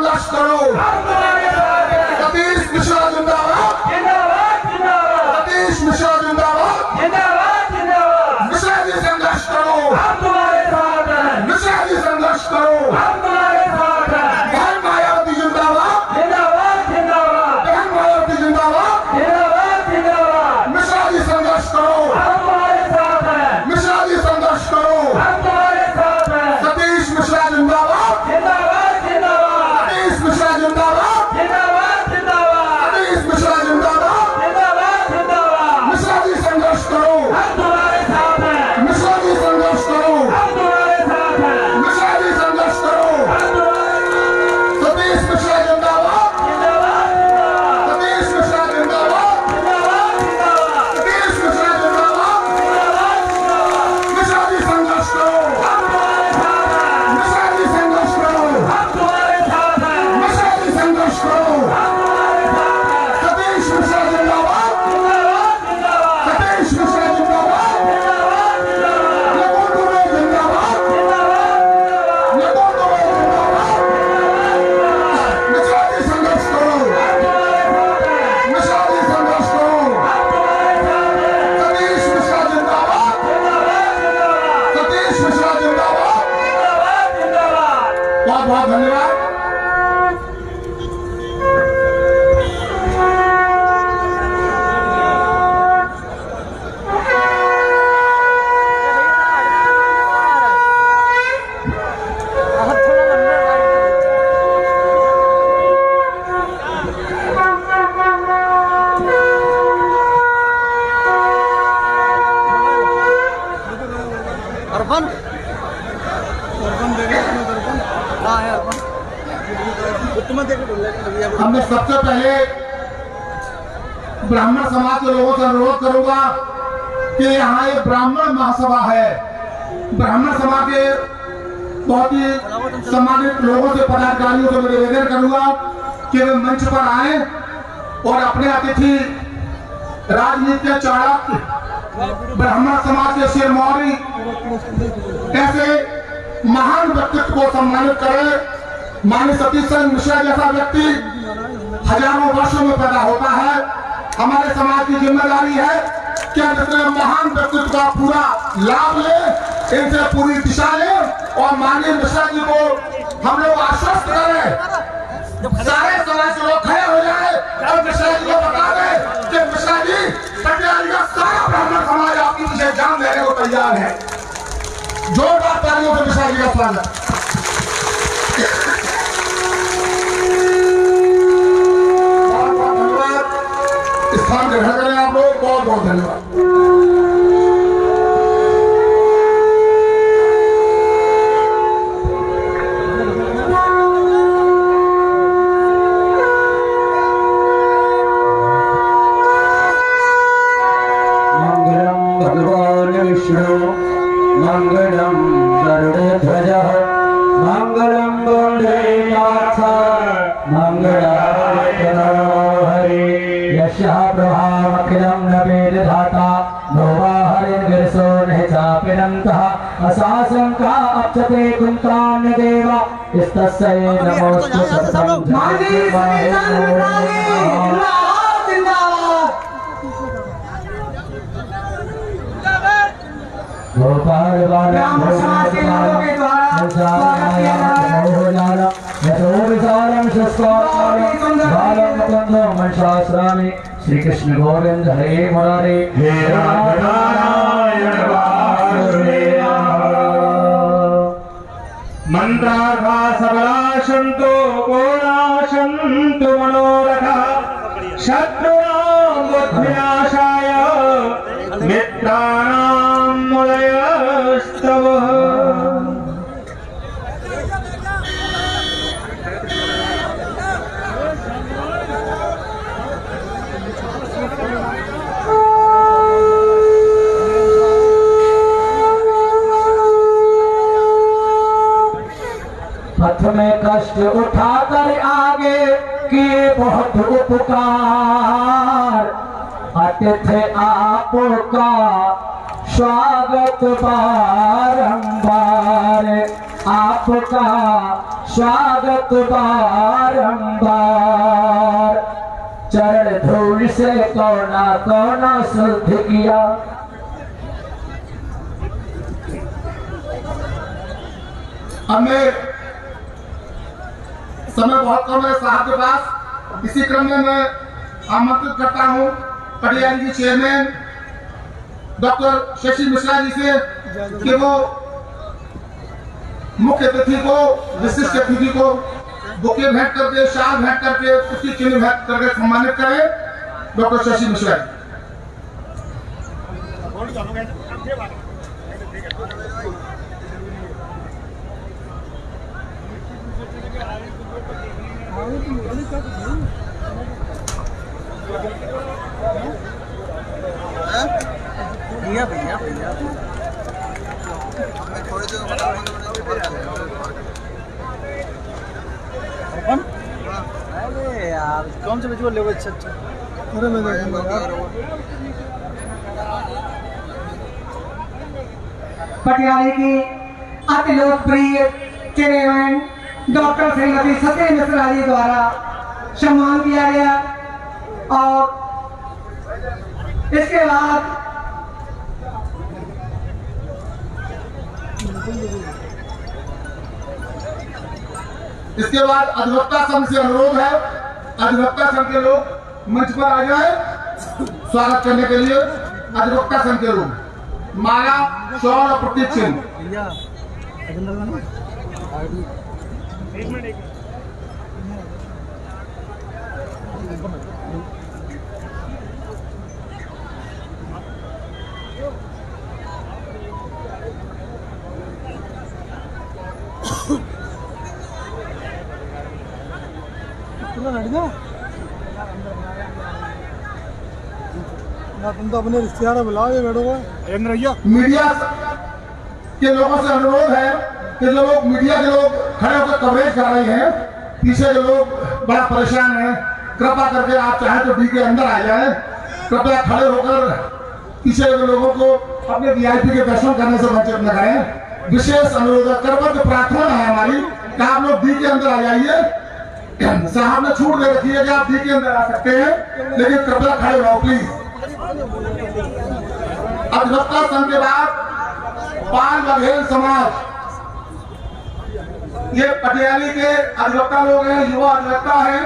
संघर्ष करो। सतीश मिश्रा जिंदाबाद, सतीश मिश्रा जिंदाबाद, मिश्रा जी संघर्ष करो, मिश्रा जी संघर्ष करो। बहन मायावती जिंदाबाद, बहन मायावती जिंदाबाद, मिश्रा जी संघर्ष करो, मिश्रा जी संघर्ष करो। सतीश मिश्रा जिंदाबाद, सतीश मिश्रा जिंदाबाद, सतीश मिश्रा जिंदाबाद, मिश्रा जी संघर्ष करो, मिश्रा जी संघर्ष करो, मिश्रा जी संघर्ष करो। सतीश मिश्रा जिंदाबाद, सतीश मिश्रा जिंदाबाद, सतीश मिश्रा जिंदाबाद, मिश्रा जी संघर्ष करो, मिश्रा जी संघर्ष करो, मिश्रा जी संघर्ष करो। सतीश मिश्रा जिंदाबाद, सतीश मिश्रा जिंदाबाद, नकुल दुबे जिंदाबाद, नकुल दुबे जिंदाबाद, मिश्रा जी संघर्ष करो, मिश्रा जी संघर्ष करो। सतीश मिश्रा जिंदाबाद, सतीश मिश्रा जिंदाबाद। बहुत बहुत धन्यवाद। हमने सबसे पहले ब्राह्मण समाज के लोगों से अनुरोध करूंगा कि यहाँ एक ब्राह्मण महासभा है। ब्राह्मण समाज के बहुत ही सम्मानित लोगों से, पदाधिकारियों से निवेदन करूंगा कि वे मंच पर आए और अपने अतिथि राजनीति के चाणक्य, ब्राह्मण समाज के शिरोमणि, ऐसे महान व्यक्तित्व को सम्मानित करें। माननीय सतीश चंद्र मिश्रा जैसा व्यक्ति हजारों वर्षों में पैदा होता है। हमारे समाज की जिम्मेदारी है कि हम इतने महान व्यक्तित्व का पूरा लाभ ले, इनसे पूरी दिशा ले और माननीय मिश्रा जी को हम लोग आश्वस्त करें। सारे समाज के लोग खड़े हो जाए और मिश्रा जी को बता दें कि मिश्रा जी, पटियाला का सारा ब्राह्मण समाज आपकी पीछे जान देने को तैयार है। जोरदार तालियों से मिश्रा जी का स्वागत। स्थान ग्रहण करें आप लोग। बहुत बहुत धन्यवाद। मंगलम भगवान विष्णु, मंगलम गरुड़ध्वज, मंगलम गौरीनाथ, मंगलाय हरे। यस्याः प्रभावमखिलं न वेदधाता, नो वा हरिर्गिरिशो न चापिनन्तः, असाशङ्का अप्सते कुन्तान् देवा, इस्तस्यै नमोऽस्तु सततं गोपाल बालम शास्त्रामि श्री कृष्ण गोविंद हरे मुरारे हे नारायण मंत्रार्था सबला शंतो कोणा शंतु मनोरथा शत्रुणां बुद्धिनाशाय मित्राणां मुदयस्तवः। पथ में कष्ट उठाकर आगे किए बहुत उपकार, अतिथि आपका स्वागत बारंबार। आपका स्वागत बारंबार। चरण धूल से कोना कोना शुद्ध किया। हमें समय बहुत कम है साहब के पास, इसी क्रम में मैं आमंत्रित करता हूं पटियाली के चेयरमैन डॉक्टर शशि मिश्रा जी से कि वो मुख्य अतिथि को, विशिष्ट अतिथि को बुके भेंट करके, शाल भेंट करके, उसकी चिन्ह भेंट करके सम्मानित करें। डॉक्टर शशि मिश्रा जी। भैया भैया भैया थोड़े जो अरे यार कौन से बच्चों लेवल अच्छा अच्छा अरे मैं देखूंगा पटियाला की अति लोकप्रिय चेयरमैन डॉक्टर श्रीमती सत्य मिश्रा जी द्वारा सम्मान किया गया। और इसके बाद अधिवक्ता संघ से अनुरोध है, अधिवक्ता संघ के लोग मंच पर आ जाए स्वागत करने के लिए। अधिवक्ता संघ के लोग माला, शॉल और प्रतीक चिन्ह। तुम तो अपने रिश्तेदार बुलाओ ये बैठो मीडिया के लोगों से अनुरोध है कि जो लोग मीडिया के लोग खड़े होकर कवरेज कर रहे हैं, पीछे जो लोग बड़ा परेशान हैं, कृपा करके आप चाहे तो डी के अंदर आ जाए। कृपया खड़े होकर पीछे के लोगों को अपने वीआईपी के दर्शन करने से वंचित न करें। विशेष अनुरोध है, करबद्ध प्रार्थना है हमारी कि आप लोग डी के अंदर आ जाइए। साहब ने छूट दे रखी है कि आप डी के अंदर आ सकते हैं, लेकिन कृपया खड़े रहो प्लीज। अधिवक्ता संघ के बाद पाल बघेल समाज, ये पटियाली के अधिवक्ता लोग हैं, युवा अधिवक्ता हैं।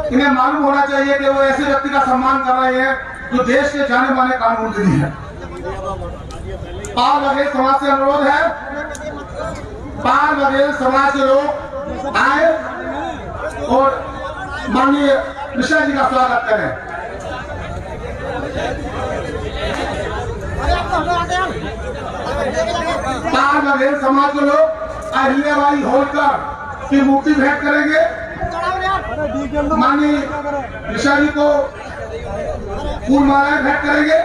इन्हें मालूम होना चाहिए कि वो ऐसे व्यक्ति का सम्मान कर रहे हैं जो देश के जाने माने कानूनविद हैं। पाल बघेल समाज से अनुरोध है, पाल बघेल समाज के लोग आए और माननीय मिश्रा जी का स्वागत करें। पाल बघेल समाज के लोग अहिल्याबाई होलकर की मूर्ति भेंट करेंगे। माननीय मिश्रा जी को फूल मालाएं भेंट करेंगे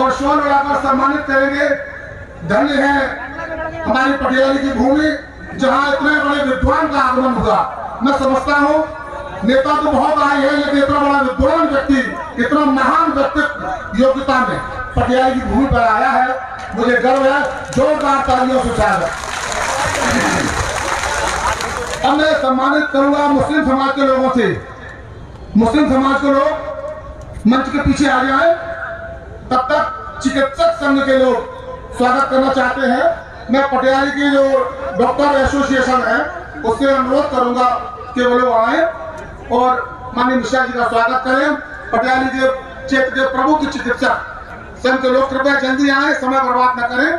और शॉल उड़ाकर सम्मानित करेंगे। धन्य है हमारी पटियाली की भूमि जहां इतने बड़े विद्वान का आगमन हुआ। मैं समझता हूं नेता तो बहुत आए हैं, लेकिन इतना बड़ा विद्वान व्यक्ति, इतना महान व्यक्तित्व योग्यता में पटियाला की भूमि पर आया है, मुझे गर्व है। जोरदार तालियों से स्वागत। अब मैं सम्मानित करूंगा मुस्लिम समाज के लोगों से। मुस्लिम समाज के लोग मंच के पीछे आ जाए। तब तक चिकित्सक संघ के लोग स्वागत करना चाहते हैं। मैं पटियाला की जो डॉक्टर एसोसिएशन है उससे अनुरोध करूंगा कि वो लोग आए और माननीय मिश्रा जी का स्वागत करें। पटियाला के क्षेत्र के प्रमुख चिकित्सक संघ के लोग कृपया जल्दी आए, समय बर्बाद न करें।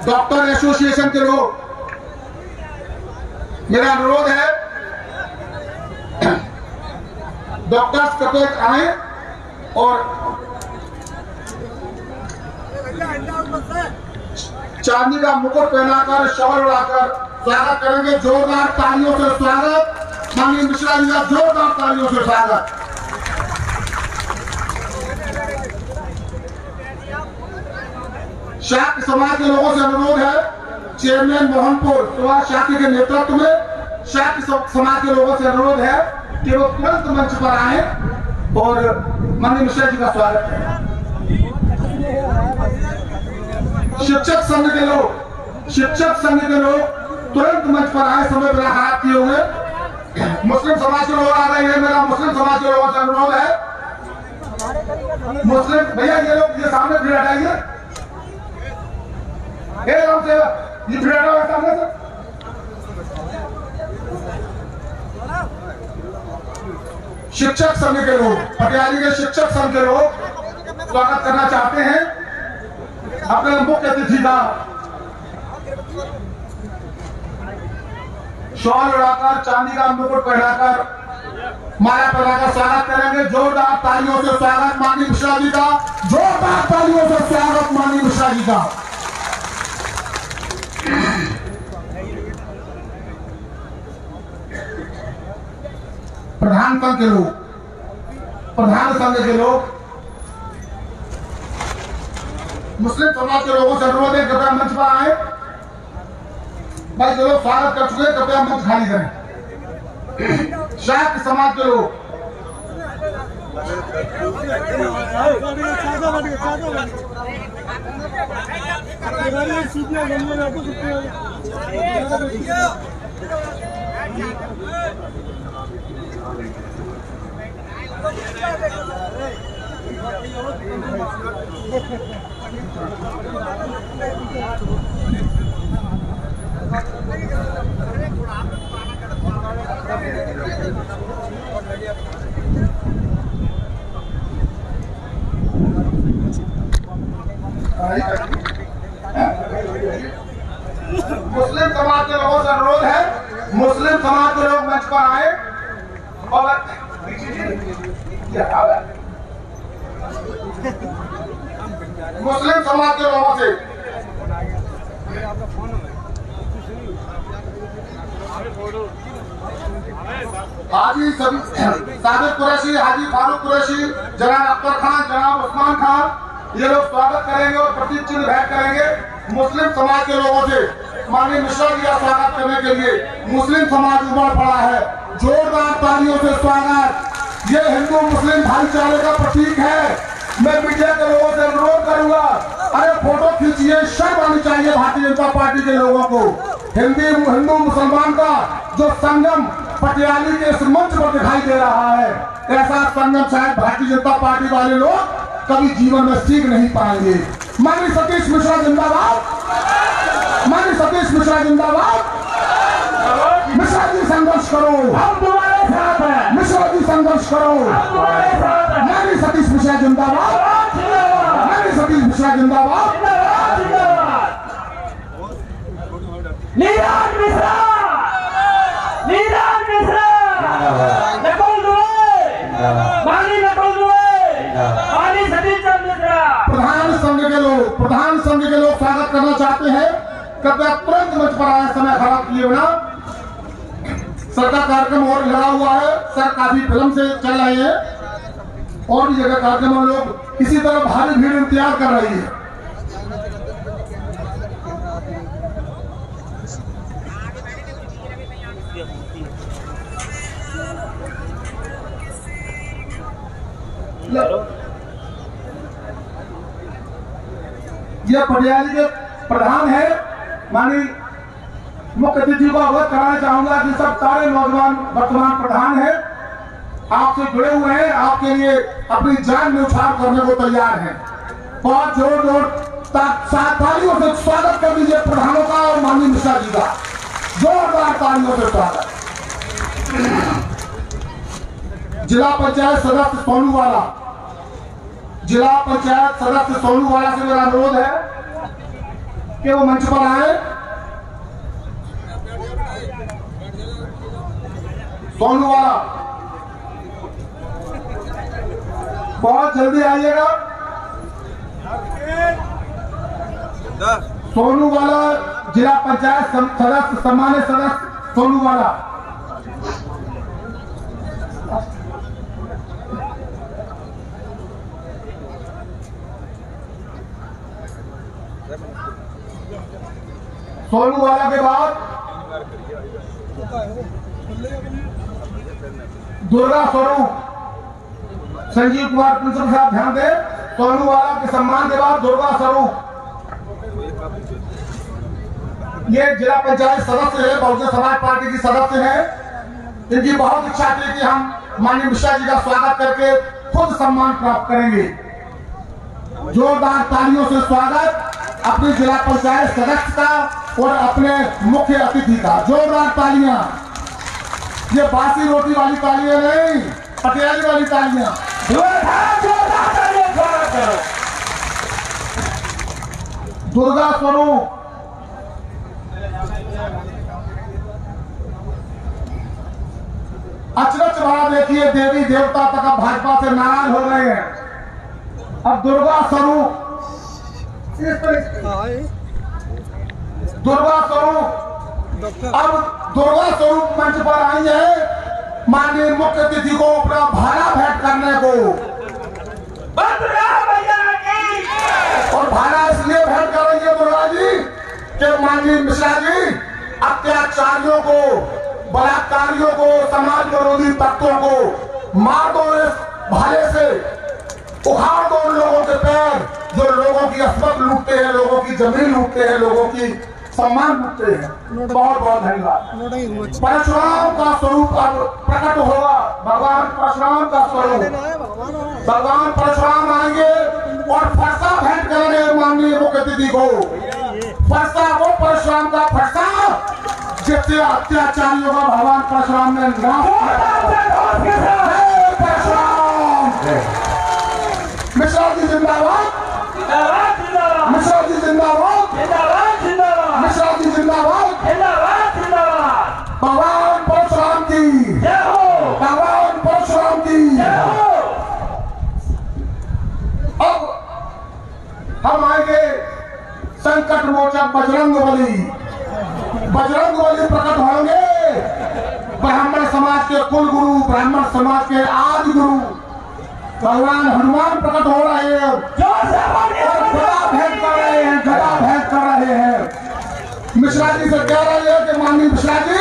डॉक्टर एसोसिएशन के लोग, मेरा अनुरोध है डॉक्टर्स कृपया आए और चांदी का मुकुट पहनाकर, शॉल उड़ाकर स्वागत करेंगे। जोरदार तालियों से स्वागत। माननीय मिश्रा जी का जोरदार तालियों से स्वागत। शाक्य समाज के लोगों से अनुरोध है, चेयरमैन मोहनपुर सुभाष शाक्य के नेतृत्व में शाक्य समाज के लोगों से अनुरोध है कि वो तुरंत मंच पर आए और माननीय मिश्रा जी का स्वागत है। शिक्षक संघ के लोग तुरंत मंच पर आए, समय पर हाथ किए हुए। मुस्लिम समाज के लोग आ रहे हैं, मेरा मुस्लिम समाज के लोगों से अनुरोध है। मुस्लिम भैया ये लोग ये सामने भीड़ हटाइए, से ये भीड़ हटाओ सामने से। शिक्षक संघ के लोग, पटियाली के शिक्षक संघ के लोग स्वागत करना चाहते हैं अपने मुख्य अतिथि का। शॉल उड़ाकर, चांदी का मुकुट पहनाकर, माला पहनाकर स्वागत करेंगे। जोरदार तालियों से स्वागत माननीय मिश्रा जी का, जोरदार तालियों से स्वागत माननीय मिश्रा जी का। प्रधान संघ के लोग, मुस्लिम समाज के लोगों से अनुरोध है कृपया मंच पर आए। भाई जो लोग स्वागत कर चुके कृपया मंच खाली करें। शायद समाज के लोग, मुस्लिम समाज के लोगों से अनुरोध है, मुस्लिम समाज के लोग मंच पर आए और मुस्लिम समाज के लोगों से हाजी साबिर कुरैशी, हाजी फारूक कुरैशी, जनाब अख्तर खान, जनाब उस्मान खान, ये लोग स्वागत करेंगे और प्रतीक चिन्ह भेंट करेंगे। मुस्लिम समाज के लोगों से माननीय मिश्रा जी का स्वागत करने के लिए मुस्लिम समाज उमड़ पड़ा है। जोरदार तालियों से स्वागत। ये हिंदू मुस्लिम भाईचारे का प्रतीक है। मैं मीडिया के लोगों से अनुरोध करूंगा, अरे फोटो खींचिए, शर्म आनी चाहिए भारतीय जनता पार्टी के लोगों को। हिंदू मुसलमान का जो संगम पटियाली के इस मंच पर दिखाई दे रहा है, ऐसा संगम शायद भारतीय जनता पार्टी वाले लोग कभी जीवन में सीख नहीं पाएंगे। माननीय सतीश मिश्रा जिंदाबाद, माननीय सतीश मिश्रा जिंदाबाद। मिश्रा जी संघर्ष करो, हम तुम्हारे साथ हैं। मिश्रा जी संघर्ष करो, हम तुम्हारे साथ हैं। माननीय सतीश मिश्रा जिंदाबाद, माननीय सतीश मिश्रा जिंदाबाद। नीरज मिश्रा, नीरज मिश्रा, नकुल दुबे, माननीय नकुल दुबे, माननीय सतीश चंद्र मिश्रा। प्रधान संघ के लोग स्वागत करना चाहते हैं, कृपया तुरंत मंच पर आए, समय खराब किए बिना। सर का कार्यक्रम और लगा हुआ है, सर काफी फिल्म से चल रहे हैं और भी जगह कार्यक्रम में लोग इसी तरह भारी भीड़ इंतजार कर रही है। यह पटियाली के प्रधान है। माननीय मुख्य अतिथि को अवगत कराना चाहूंगा कि सब सारे नौजवान वर्तमान प्रधान हैं, आपसे जुड़े हुए हैं, आपके लिए अपनी जान न्यौछावर करने को तैयार हैं। बहुत जोर तालियों से स्वागत कर दीजिए प्रधानों का और माननीय मिश्रा जी का। जोरदार तालियों से स्वागत। जिला पंचायत सदस्य सोनूवाला, जिला पंचायत सदस्य सोनूवाला से मेरा अनुरोध है कि वो मंच पर आए। सोनूवाला बहुत जल्दी आइएगा। सोनूवाला जिला पंचायत सदस्य, सम्मानित सदस्य सोनूवाला। सोनूवाला के बाद दुर्गा स्वरूप संजीव कुमार प्रिंसिपल साहब ध्यान दे। सोनूवाला के सम्मान के बाद दुर्गा स्वरूप ये जिला पंचायत सदस्य है, बहुजन समाज पार्टी की सदस्य है। इनकी बहुत इच्छा थी कि हम माननीय मिश्रा जी का स्वागत करके खुद सम्मान प्राप्त करेंगे। जोरदार तालियों से स्वागत अपने जिला पंचायत सदस्य का और अपने मुख्य अतिथि का। जोरदार तालियां, ये बासी रोटी वाली तालियां नहीं, पटियाली वाली तालियां। दुर्गा स्वरूप अचरज भरा देखिए, देवी देवता तक अब भाजपा से नाराज हो गए हैं। अब दुर्गा स्वरूप अब दुर्गा स्वरूप मंच पर आई है माननीय मुख्य अतिथि को अपना भाड़ा भेंट करने को। और भाड़ा इसलिए भेंट कर रही है दुर्गा जी कि माननीय मिश्रा जी अत्याचारियों को, बलात्कारियों को, समाज विरोधी तत्वों को मार दो, इस भाले से उखाड़ दो उन लोगों के पैर जो लोगों की अस्मत लूटते हैं, लोगों की जमीन लूटते हैं, लोगों की सम्मान लूटते हैं। बहुत बहुत धन्यवाद। परशुराम का स्वरूप अब प्रकट होगा, भगवान परशुराम का स्वरूप। भगवान परशुराम आएंगे और फरसा भेंट करेंगे माननीय मुख्य अतिथि को। फरसा वो परशुराम का फरसा जिससे अत्याचारियों का भगवान परशुराम ने मिश्रा जी जिंदाबाद, मिश्रा जी जिंदाबाद, मिश्रा जी जिंदाबाद। भगवान परशुराम की, भगवान परशुराम की। अब हम आएंगे संकट मोचक बजरंग बली। बजरंग बली प्रकट होंगे, ब्राह्मण समाज के कुल गुरु, ब्राह्मण समाज के आदि गुरु भगवान हनुमान प्रकट हो रहे हैं, गदा भेंट कर रहे हैं, गदा भेंट कर रहे हैं। मिश्रा जी से कह रहे हैं कि माननीय मिश्रा जी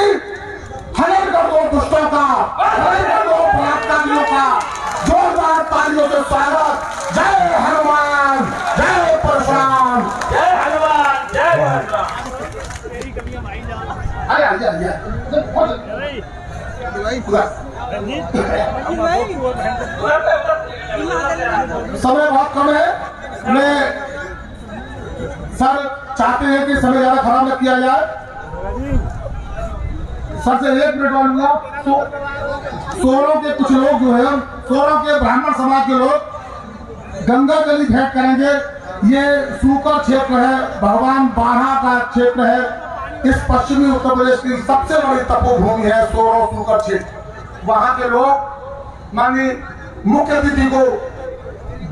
हनन कर दो दुष्टों का, हनन कर दो बलात्कारियों का। जोरदार तालियों से स्वागत। जय हनुमान, जय परशुराम, जय हनुमान, जय हनुमान। अरे आइए आइए, समय बहुत कम है। मैं सर चाहते हैं कि समय ज्यादा खराब न किया जाए। सर से 1 मिनट मांगूंगा। सोरों के कुछ लोग जो है, सोरों के ब्राह्मण समाज के लोग गंगा जली भेंट करेंगे। ये सूकर क्षेत्र है, भगवान बारहा का क्षेत्र है। इस पश्चिमी उत्तर प्रदेश की सबसे बड़ी तपोभूमि है सोरो सूकर क्षेत्र। वहां के लोग माननीय मुख्य अतिथि को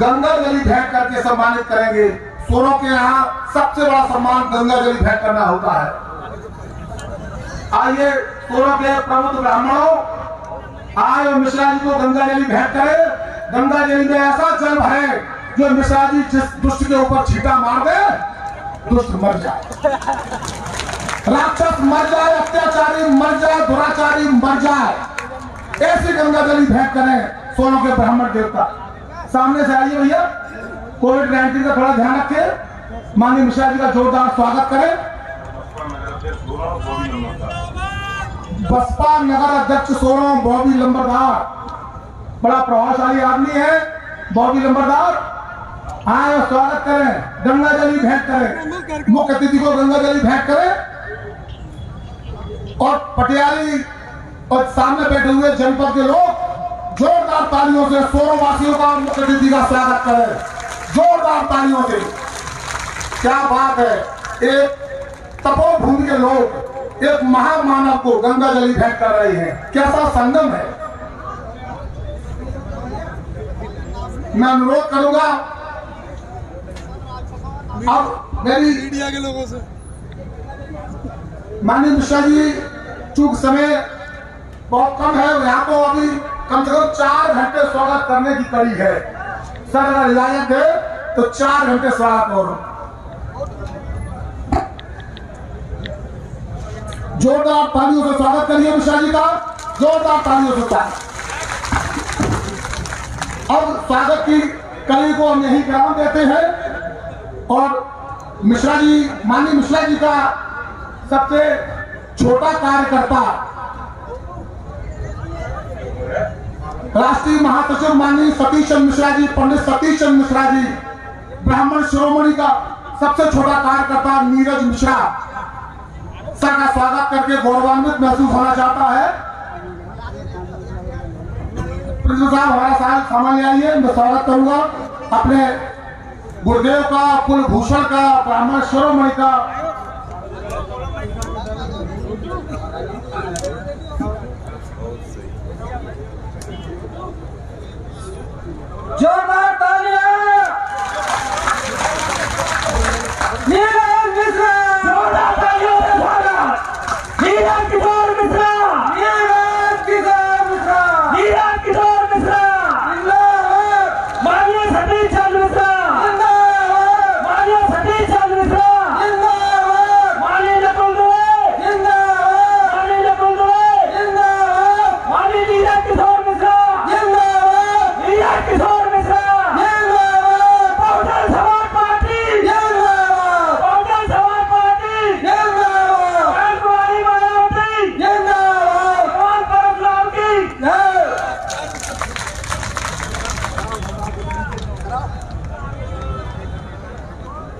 गंगा जली भेंट करके सम्मानित करेंगे। सोरों के यहाँ सबसे बड़ा सम्मान गंगा जली भेंट करना होता है। आइए सोरों के प्रमुख ब्राह्मणों, आए और मिश्रा जी को गंगा जली भेंट करें। गंगा जली में ऐसा जल भरे जो मिश्रा जी जिस दुष्ट के ऊपर छींटा मार दे, दुष्ट मर जाए, राक्षस मर जाए, अत्याचारी मर जाए, दुराचारी मर जाए। ऐसी गंगा जली भेंट करें सोनों के ब्राह्मण देवता। सामने से आइए भैया, कोविड-19 का थोड़ा ध्यान रखें। माननीय मिश्रा जी का जोरदार स्वागत करें। बसपा नगर अध्यक्ष सोनों बॉबी लंबरदार, बड़ा प्रभावशाली आदमी है बॉबी लंबरदार। आए और स्वागत करें, गंगा जली भेंट करें, मुख्य अतिथि को गंगा जली भेंट करें। और पटियाली और सामने बैठे हुए जनपद के लोग जोरदार तालियों से सोरों वासियों का मुख्य अतिथि का स्वागत करें, जोरदार तालियों से। क्या बात है, एक तपोभूमि के लोग एक महामानव को गंगा जली भेंट कर रहे हैं। कैसा संगम है। मैं अनुरोध करूंगा अब मेरी मीडिया के लोगों से, माननीय मिश्रा जी चूंकि समय बहुत कम है, यहाँ को अभी कम से कम 4 घंटे स्वागत करने की कड़ी है। सर अगर इजाजत है तो 4 घंटे स्वागत और जोरदार तालियों से स्वागत करिए मिश्रा जी का, जोरदार तालियों से स्वागत। अब स्वागत की कली को हम यही विराम देते हैं और मिश्रा जी, माननीय मिश्रा जी का सबसे छोटा कार्यकर्ता राष्ट्रीय महासचिव माननीय सतीश चंद्र मिश्रा जी, पंडित सतीश चंद्र मिश्रा जी, ब्राह्मण शिरोमणि का सबसे छोटा कार्यकर्ता नीरज मिश्रा सर का स्वागत करके गौरवान्वित महसूस होना चाहता है। प्रिंसिपल साहब हमारा सामान ले आइए, मैं स्वागत करूंगा अपने गुरुदेव का, कुलभूषण का, ब्राह्मण शिरोमणि का। जोरदार तालियां। नीरज मिश्रा, जोरदार तालियों से स्वागत। नीरज किशोर मिश्रा, नीरज किशोर मिश्रा, नीरज किशोर मिश्रा जिंदाबाद। माननीय सतीश चंद्र मिश्रा जिंदाबाद, माननीय सतीश चंद्र मिश्रा जिंदाबाद, माननीय नकुल दुबे जिंदाबाद, माननीय नकुल दुबे जिंदाबाद, माननीय नीरज किशोर मिश्रा जिंदाबाद, नीरज किशोर मिश्रा जिंदाबाद, बहुजन समाज पार्टी जिंदाबाद, बहुजन समाज पार्टी जिंदाबाद, बहन कुमारी मायावती जिंदाबाद, भगवान परशुराम की जय।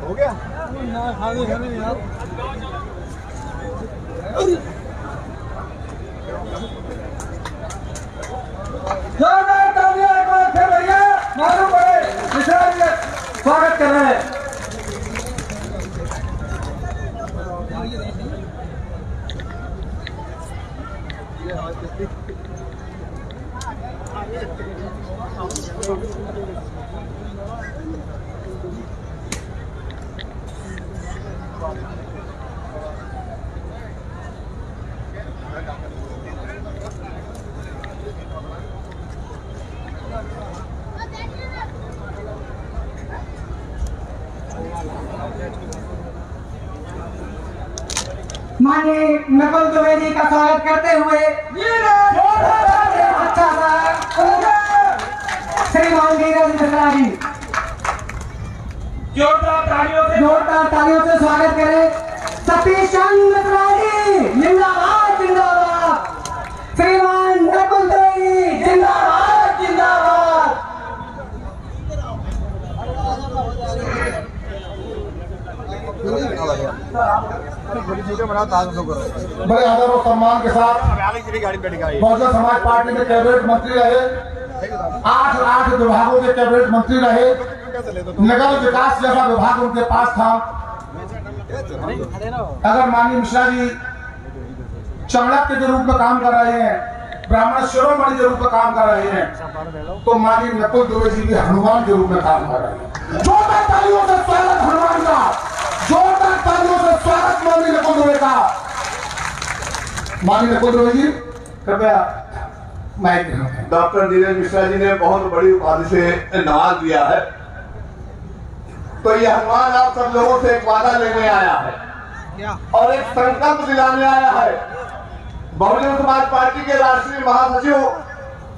हो गया ना, खाने खाने यार। जोरदार तालियां एक बार फिर भैया, मालूम पड़े मिश्रा जी का स्वागत कर रहे हैं। माननीय नकुल दुबे जी का स्वागत करते हुए अच्छा सा श्रीमान नीरज मिश्रा जी जोरदार तालियों से स्वागत करें। सतीश चंद्र मिश्रा जी जिंदाबाद जिंदाबाद, श्रीमान नकुल दुबे जी जिंदाबाद जिंदाबाद। बड़े आदर और सम्मान के साथ बहुजन समाज पार्टी के कैबिनेट मंत्री रहे, 8 विभागों के कैबिनेट मंत्री रहे, नगर विकास जैसा विभाग उनके पास था। अगर माननीय मिश्रा जी चाणक्य के रूप में काम कर रहे हैं, ब्राह्मण शिरोमणि के रूप में काम कर रहे हैं, तो माननीय नकुल दुबे जी भी हनुमान के रूप में काम कर रहे हैं। जोरदार तालियों से स्वागत हनुमान का, जोरदार तालियों से स्वागत माननीय नकुल दुबे का। माननीय नकुल दुबे जी कृपया माइक। डॉक्टर नीरज मिश्रा जी ने बहुत बड़ी उपाधि से नवाज दिया है, तो यह हनुमान आप सब लोगों से एक वादा लेने आया है और एक संकल्प दिलाने आया है। बहुजन समाज पार्टी के राष्ट्रीय महासचिव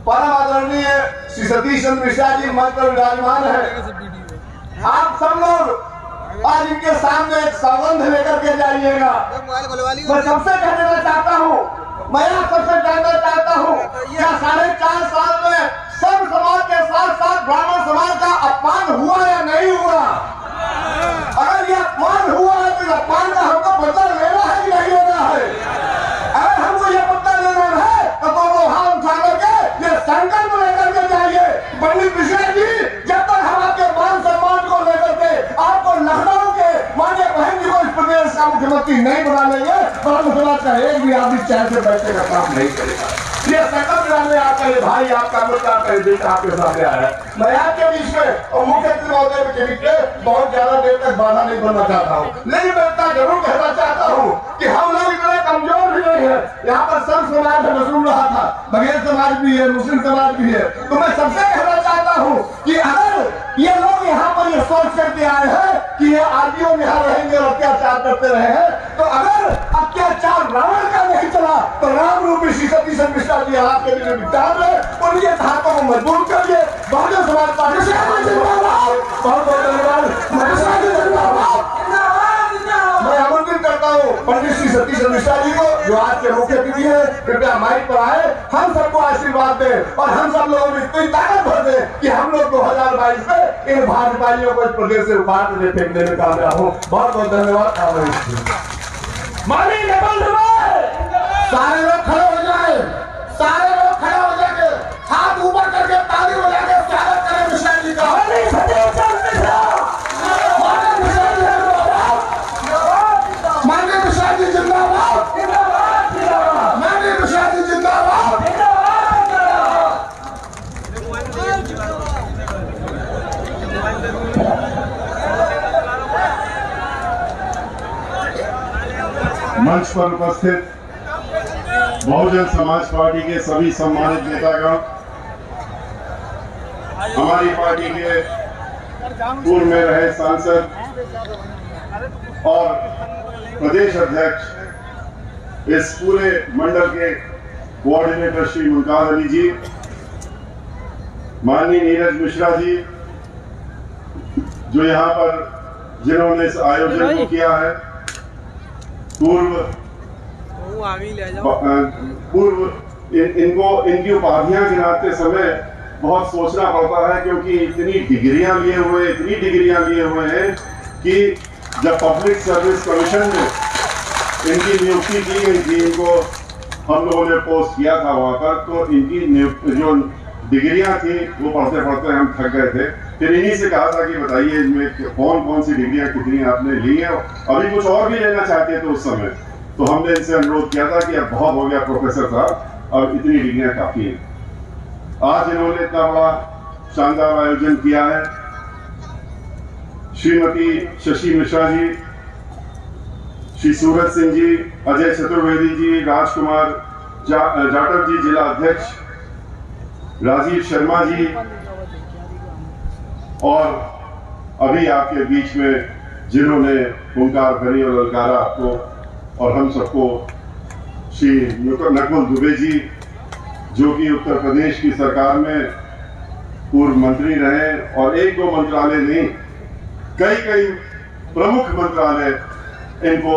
परम आदरणीय श्री सतीश चंद्र मिश्रा जी मंच पर विराजमान है। आप सब लोग आज इनके सामने एक सौगंध लेकर के जाइएगा। मैं सबसे कहना चाहता हूँ, मैं आप सबसे जानना चाहता हूँ, क्या 4.5 साल में सब समाज के साथ साथ ब्राह्मण समाज का अपमान हुआ या नहीं हुआ? अगर यह अपमान हुआ है तो अपमान का हमको बदला लेना है कि नहीं लेना है? अगर हमको यह बदला लेना है तो दोनों हाथ उठा करके ये संकल्प लेकर के जाइए। पंडित मिश्रा जी, जब तक हम आपके मान सम्मान को लेकर के आपको लखनऊ के माननीय बहन जी को इस प्रदेश का मुख्यमंत्री नहीं बना लेंगे, ब्राह्मण समाज का एक भी आदमी चैन से बैठने का काम नहीं करेगा। ये संकल्प लेने आपका ये भाई, आपका मुद्दा, आपका बेटा आपके सामने आया है। मैं आपके बीच में और मुख्यमंत्री महोदय के बीच में बहुत ज्यादा देर तक बाधा नहीं बनना चाहता हूँ, लेकिन मैं इतना जरूर कहना चाहता हूँ कि हम लोग इतने कमजोर भी नहीं है। यहाँ पर सब समाज मशरूम रहा था, बघेल समाज भी है, मुस्लिम समाज भी है, तो मैं सबसे कहना चाहता हूँ कि अगर ये लोग यहाँ पर ये सोच करके आए हैं कि ये आदियों यहाँ रहेंगे और अत्याचार करते रहे हैं, तो अगर अत्याचार रावण का नहीं चला तो राम रूपी श्री सतीश मिश्रा जी आपके लिए विचार है, उनके हाथों को मजबूत करिए। बहुजन समाज पार्टी बहुत बहुत धन्यवाद। मैं आमंत्रित करता हूँ पंडित श्री सतीश मिश्रा जी को, जो आज के मुख्य अतिथि है, कृपया माइक पर आए, हम सबको आशीर्वाद दें और हम सब लोगों में इतनी ताकत भर दें कि हम लोग 2022 में इन भाजपाइयों को इस प्रदेश से उखाड़ कर फेंकने में कामयाब हो। बहुत बहुत धन्यवाद। सारे लोग खड़े हो जाए, सारे लोग खड़े हो जाके हाथ ऊपर करके ताली बजा के स्वागत करें मिश्रा जी का। माननीय मिश्रा जी जिंदाबाद, माननीय मिश्रा जी जिंदाबाद। मंच पर उपस्थित बहुजन समाज पार्टी के सभी सम्मानित नेतागण, हमारी पार्टी के पूर्व में रहे सांसद और प्रदेश अध्यक्ष, इस पूरे मंडल के कोऑर्डिनेटर श्री मुमताज अली जी, माननीय नीरज मिश्रा जी, जो यहाँ पर जिन्होंने इस आयोजन को किया है, इनकी उपाधियां गिनाते समय बहुत सोचना पड़ता है, क्योंकि इतनी डिग्रियां लिए हुए हैं कि जब पब्लिक सर्विस कमीशन में इनकी नियुक्ति की गई थी, इनको हम लोगों ने पोस्ट किया था वहां पर, तो इनकी जो डिग्रियां थी वो पढ़ते पढ़ते हम थक गए थे। फिर इन्हीं से कहा था कि बताइए इसमें कौन कौन सी डिग्रियां कितनी आपने ली हैं, अभी कुछ और भी लेना चाहते थे उस समय, तो हमने इनसे अनुरोध किया था कि अब बहुत हो गया प्रोफेसर साहब, अब इतनी डिग्रियां काफी हैं। आज इन्होंने इतना बड़ा शानदार आयोजन किया है। श्रीमती शशि मिश्रा जी, श्री सूरज सिंह जी, अजय चतुर्वेदी जी, राजकुमार जाटव जी जिला अध्यक्ष, राजीव शर्मा जी, और अभी आपके बीच में जिन्होंने हुंकार भरी और ललकारा आपको और हम सबको, श्री नकुल दुबे जी, जो कि उत्तर प्रदेश की सरकार में पूर्व मंत्री रहे और एक दो मंत्रालय नहीं, कई प्रमुख मंत्रालय इनको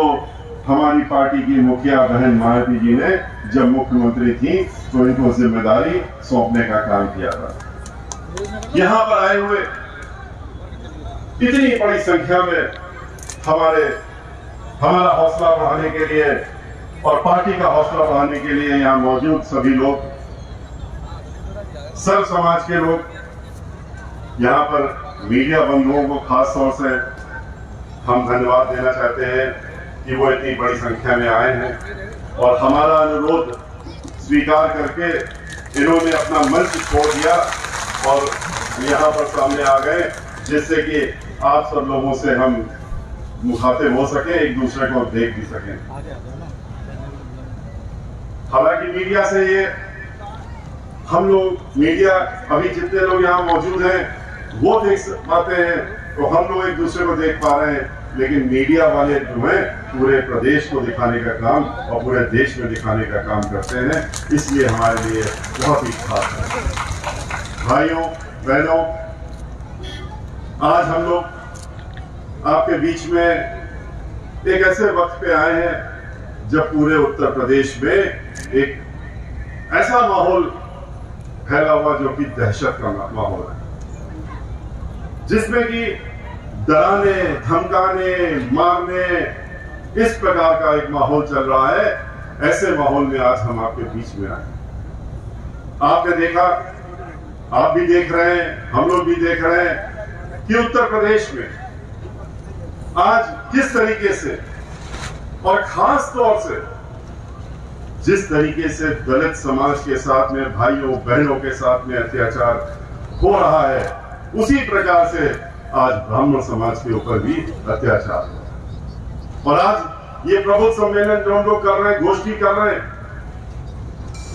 हमारी पार्टी की मुखिया बहन मायावती जी ने जब मुख्यमंत्री थी तो इनको जिम्मेदारी सौंपने का काम किया था। यहां पर आए हुए इतनी बड़ी संख्या में हमारा हौसला बढ़ाने के लिए और पार्टी का हौसला बढ़ाने के लिए यहां मौजूद सभी लोग, सर्व समाज के लोग, यहां पर मीडिया बंधुओं को खास तौर से हम धन्यवाद देना चाहते हैं कि वो इतनी बड़ी संख्या में आए हैं और हमारा अनुरोध स्वीकार करके इन्होंने अपना मंच छोड़ दिया और यहाँ पर सामने आ गए, जिससे कि आप सब लोगों से हम मुखातिब हो सके, एक दूसरे को देख भी सकें। हालांकि मीडिया से ये हम लोग, मीडिया अभी जितने लोग यहाँ मौजूद हैं वो देख पाते हैं, तो हम लोग एक दूसरे को देख पा रहे हैं, लेकिन मीडिया वाले जो है पूरे प्रदेश को दिखाने का काम और पूरे देश में दिखाने का काम करते हैं, इसलिए हमारे लिए बहुत ही खास है। भाइयों बहनों, आज हम लोग आपके बीच में एक ऐसे वक्त पे आए हैं जब पूरे उत्तर प्रदेश में एक ऐसा माहौल फैला हुआ जो कि दहशत का माहौल है, जिसमें कि डराने, धमकाने, मारने, इस प्रकार का एक माहौल चल रहा है। ऐसे माहौल में आज हम आपके बीच में आए। आपने देखा, आप भी देख रहे हैं, हम लोग भी देख रहे हैं कि उत्तर प्रदेश में आज किस तरीके से और खास तौर से जिस तरीके से दलित समाज के साथ में, भाइयों बहनों के साथ में अत्याचार हो रहा है, उसी प्रकार से आज ब्राह्मण समाज के ऊपर भी अत्याचार हो। और आज ये प्रबुद्ध सम्मेलन जो हम लोग कर रहे हैं, गोष्ठी कर रहे हैं,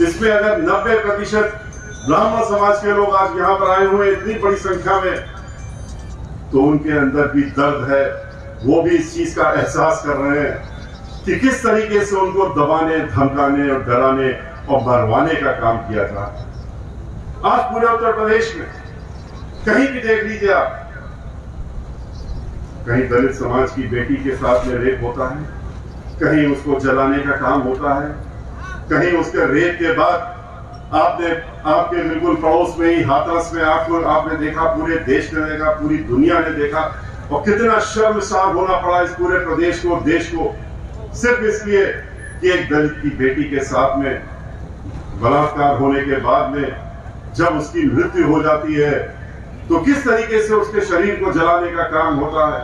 इसमें अगर 90% ब्राह्मण समाज के लोग आज यहाँ पर आए हुए इतनी बड़ी संख्या में, तो उनके अंदर भी दर्द है, वो भी इस चीज का एहसास कर रहे हैं कि किस तरीके से उनको दबाने, धमकाने और डराने और मरवाने का काम किया था। आज पूरे उत्तर प्रदेश में कहीं भी देख लीजिए आप, कहीं दलित समाज की बेटी के साथ में रेप होता है, कहीं उसको जलाने का काम होता है, कहीं उसके रेप के बाद आपके बिल्कुल पड़ोस में ही हाथरस में आपने देखा, पूरे देश ने देखा, पूरी दुनिया ने देखा, और कितना शर्मसार होना पड़ा इस पूरे प्रदेश को, देश को, सिर्फ इसलिए कि एक दलित की बेटी के साथ में बलात्कार होने के बाद में जब उसकी मृत्यु हो जाती है तो किस तरीके से उसके शरीर को जलाने का काम होता है।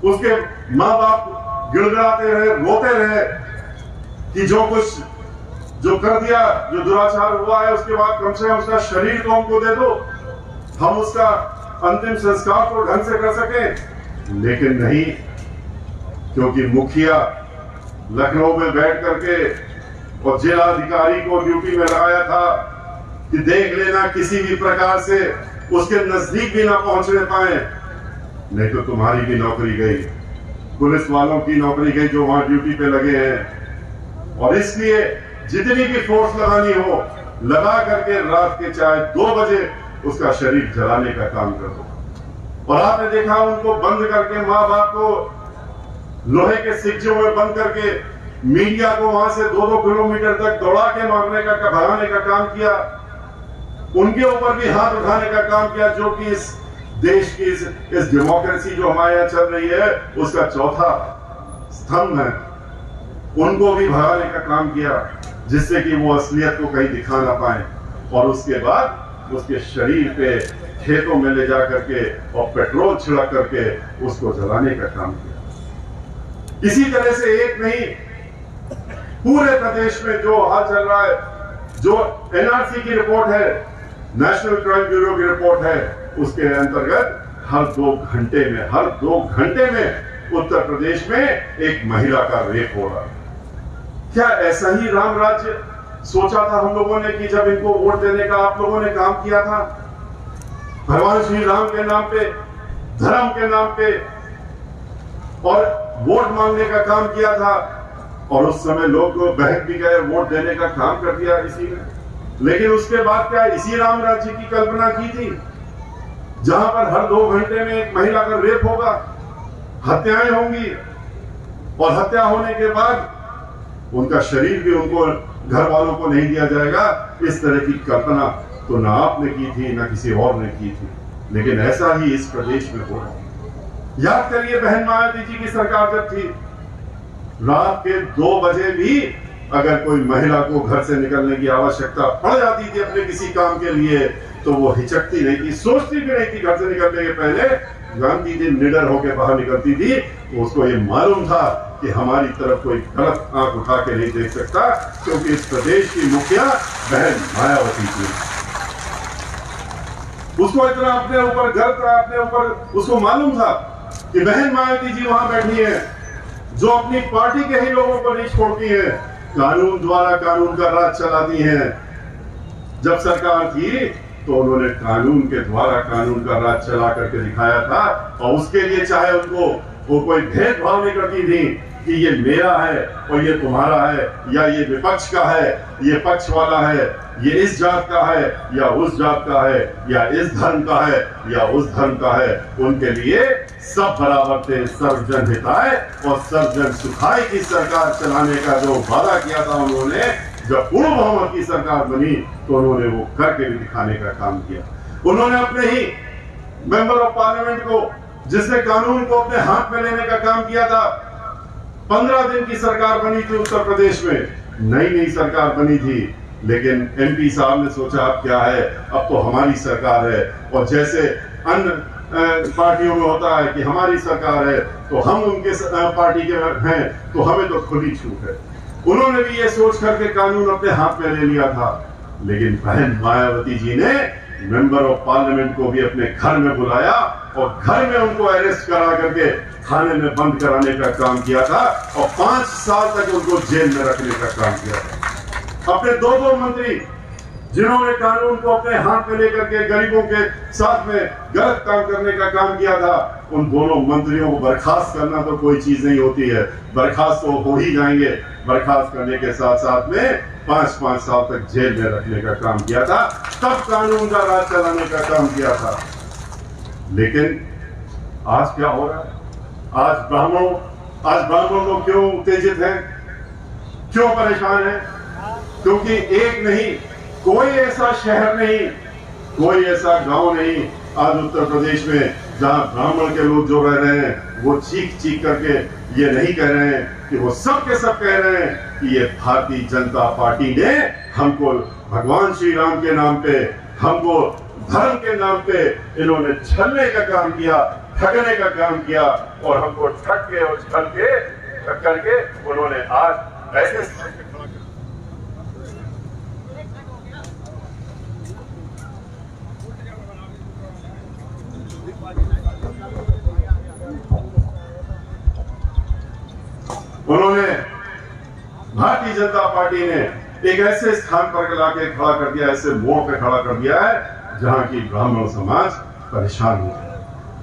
उसके माँ बाप गिड़गिड़ाते रहे, रोते रहे कि जो कर दिया, जो दुराचार हुआ है, उसके बाद कम से कम उसका शरीर तो हमको दे दो, हम उसका अंतिम संस्कार तो ढंग से कर सके। लेकिन नहीं, क्योंकि मुखिया लखनऊ में बैठ करके और जिलाधिकारी को ड्यूटी में लगाया था कि देख लेना किसी भी प्रकार से उसके नजदीक भी ना पहुंचने पाए, नहीं तो तुम्हारी भी नौकरी गई, पुलिस वालों की नौकरी गई जो वहां ड्यूटी पे लगे हैं। और इसलिए जितनी भी फोर्स लगानी हो, लगा करके रात के चाहे 2 बजे उसका शरीर जलाने का काम कर दो। और आपने देखा उनको बंद करके, माँ बाप को लोहे के सिक्चों में बंद करके मीडिया को वहां से 2-2 किलोमीटर तक दौड़ा के मारने का, भगाने का काम किया। उनके ऊपर भी हाथ उठाने का काम किया, जो कि इस देश की इस डेमोक्रेसी जो हमारे यहाँ चल रही है उसका चौथा स्तंभ है। उनको भी भगाने का काम किया जिससे कि वो असलियत को कहीं दिखा ना पाए। और उसके बाद उसके शरीर पे खेतों में ले जा करके और पेट्रोल छिड़क करके उसको जलाने का काम किया। इसी तरह से एक नहीं, पूरे प्रदेश में जो हाल चल रहा है, जो एनआरसी की रिपोर्ट है, नेशनल क्राइम ब्यूरो की रिपोर्ट है, उसके अंतर्गत हर 2 घंटे में उत्तर प्रदेश में एक महिला का रेप हो रहा है। क्या ऐसा ही राम राज्य सोचा था हम लोगों ने कि जब इनको वोट देने का आप लोगों ने काम किया था? भगवान श्री राम के नाम पे, धर्म के नाम पे और वोट मांगने का काम किया था, और उस समय लोग बहक भी गए, वोट देने का काम कर दिया इसी ने। लेकिन उसके बाद क्या इसी राम राज्य की कल्पना की थी जहां पर हर 2 घंटे में एक महिला का रेप होगा, हत्याएं होंगी, और हत्या होने के बाद उनका शरीर भी उनको घर वालों को नहीं दिया जाएगा। इस तरह की कल्पना तो ना आपने की थी ना किसी और ने की थी, लेकिन ऐसा ही इस प्रदेश में हो रहा है। याद करिए बहन मायावती जी की सरकार जब थी, रात के 2 बजे भी अगर कोई महिला को घर से निकलने की आवश्यकता पड़ जाती थी अपने किसी काम के लिए, तो वो हिचकती नहीं थी, सोचती भी नहीं थी घर से निकलने के पहले। गांधी जी निडर होकर बाहर निकलती थी, तो उसको ये मालूम था कि हमारी तरफ कोई गलत आंख उठा के नहीं देख सकता, क्योंकि इस प्रदेश की मुखिया बहन मायावती थी। उसको इतना अपने ऊपर गर्व था, अपने ऊपर उसको मालूम था कि बहन मायावती जी वहां बैठी है जो अपनी पार्टी के ही लोगों को नहीं छोड़ती है, कानून द्वारा कानून का राज चलाती है। जब सरकार थी तो उन्होंने कानून के द्वारा कानून का राज चला करके दिखाया था, और उसके लिए चाहे उनको वो कोई भेदभाव नहीं करती थी कि ये मेरा है और ये तुम्हारा है, या ये विपक्ष का है, ये पक्ष वाला है, ये इस जात का है या उस जात का है, या इस धर्म का है या उस धर्म का है। उनके लिए सब बराबर थे। सर्वजन हिताय और सर्वजन सुखाय की सरकार चलाने का जो वादा किया था उन्होंने, जब पूर्ण बहुमत की सरकार बनी तो उन्होंने वो करके भी दिखाने का काम किया। उन्होंने अपने ही मेंबर ऑफ पार्लियामेंट को, जिसने कानून को अपने हाथ में लेने का काम किया था, 15 दिन की सरकार बनी थी उत्तर प्रदेश में, नई सरकार बनी थी, लेकिन एमपी साहब ने सोचा अब क्या है, अब तो हमारी सरकार है। और जैसे अन्य पार्टियों में होता है कि हमारी सरकार है तो हम उनके पार्टी के हैं तो हमें तो खुली छूट है, उन्होंने भी ये सोच करके कानून अपने हाथ में ले लिया था। लेकिन बहन मायावती जी ने मेंबर ऑफ पार्लियामेंट को भी अपने घर में बुलाया और घर में उनको अरेस्ट करा करके थाने में बंद कराने का काम किया था, और 5 साल तक उनको जेल में रखने का काम किया था। अपने 2 मंत्री जिन्होंने कानून को अपने हाथ में लेकर के गरीबों के साथ में गलत काम करने का काम किया था, उन दोनों मंत्रियों को बर्खास्त करना तो कोई चीज नहीं होती है, बर्खास्त तो हो ही जाएंगे। बर्खास्त करने के साथ साथ में 5-5 साल तक जेल में रखने का काम किया था, तब कानून का राज चलाने का काम किया था। लेकिन आज क्या हो रहा है? आज ब्राह्मण लोग क्यों उत्तेजित हैं, क्यों परेशान हैं? क्योंकि एक नहीं, कोई ऐसा शहर नहीं, कोई ऐसा गांव नहीं आज उत्तर प्रदेश में जहां ब्राह्मण के लोग जो रह रहे हैं वो चीख चीख करके ये नहीं कह रहे हैं कि वो सब के सब कह रहे हैं कि ये भारतीय जनता पार्टी ने हमको भगवान श्री राम के नाम पे, हमको धर्म के नाम पे इन्होंने छलने का काम किया, ठगने का काम किया, और हमको ठग के और छल के करके उन्होंने आज ऐसे उन्होंने भारतीय जनता पार्टी ने एक ऐसे स्थान पर लाके खड़ा कर दिया, ऐसे मोड़ पे खड़ा कर दिया है जहां की ब्राह्मण समाज परेशान है,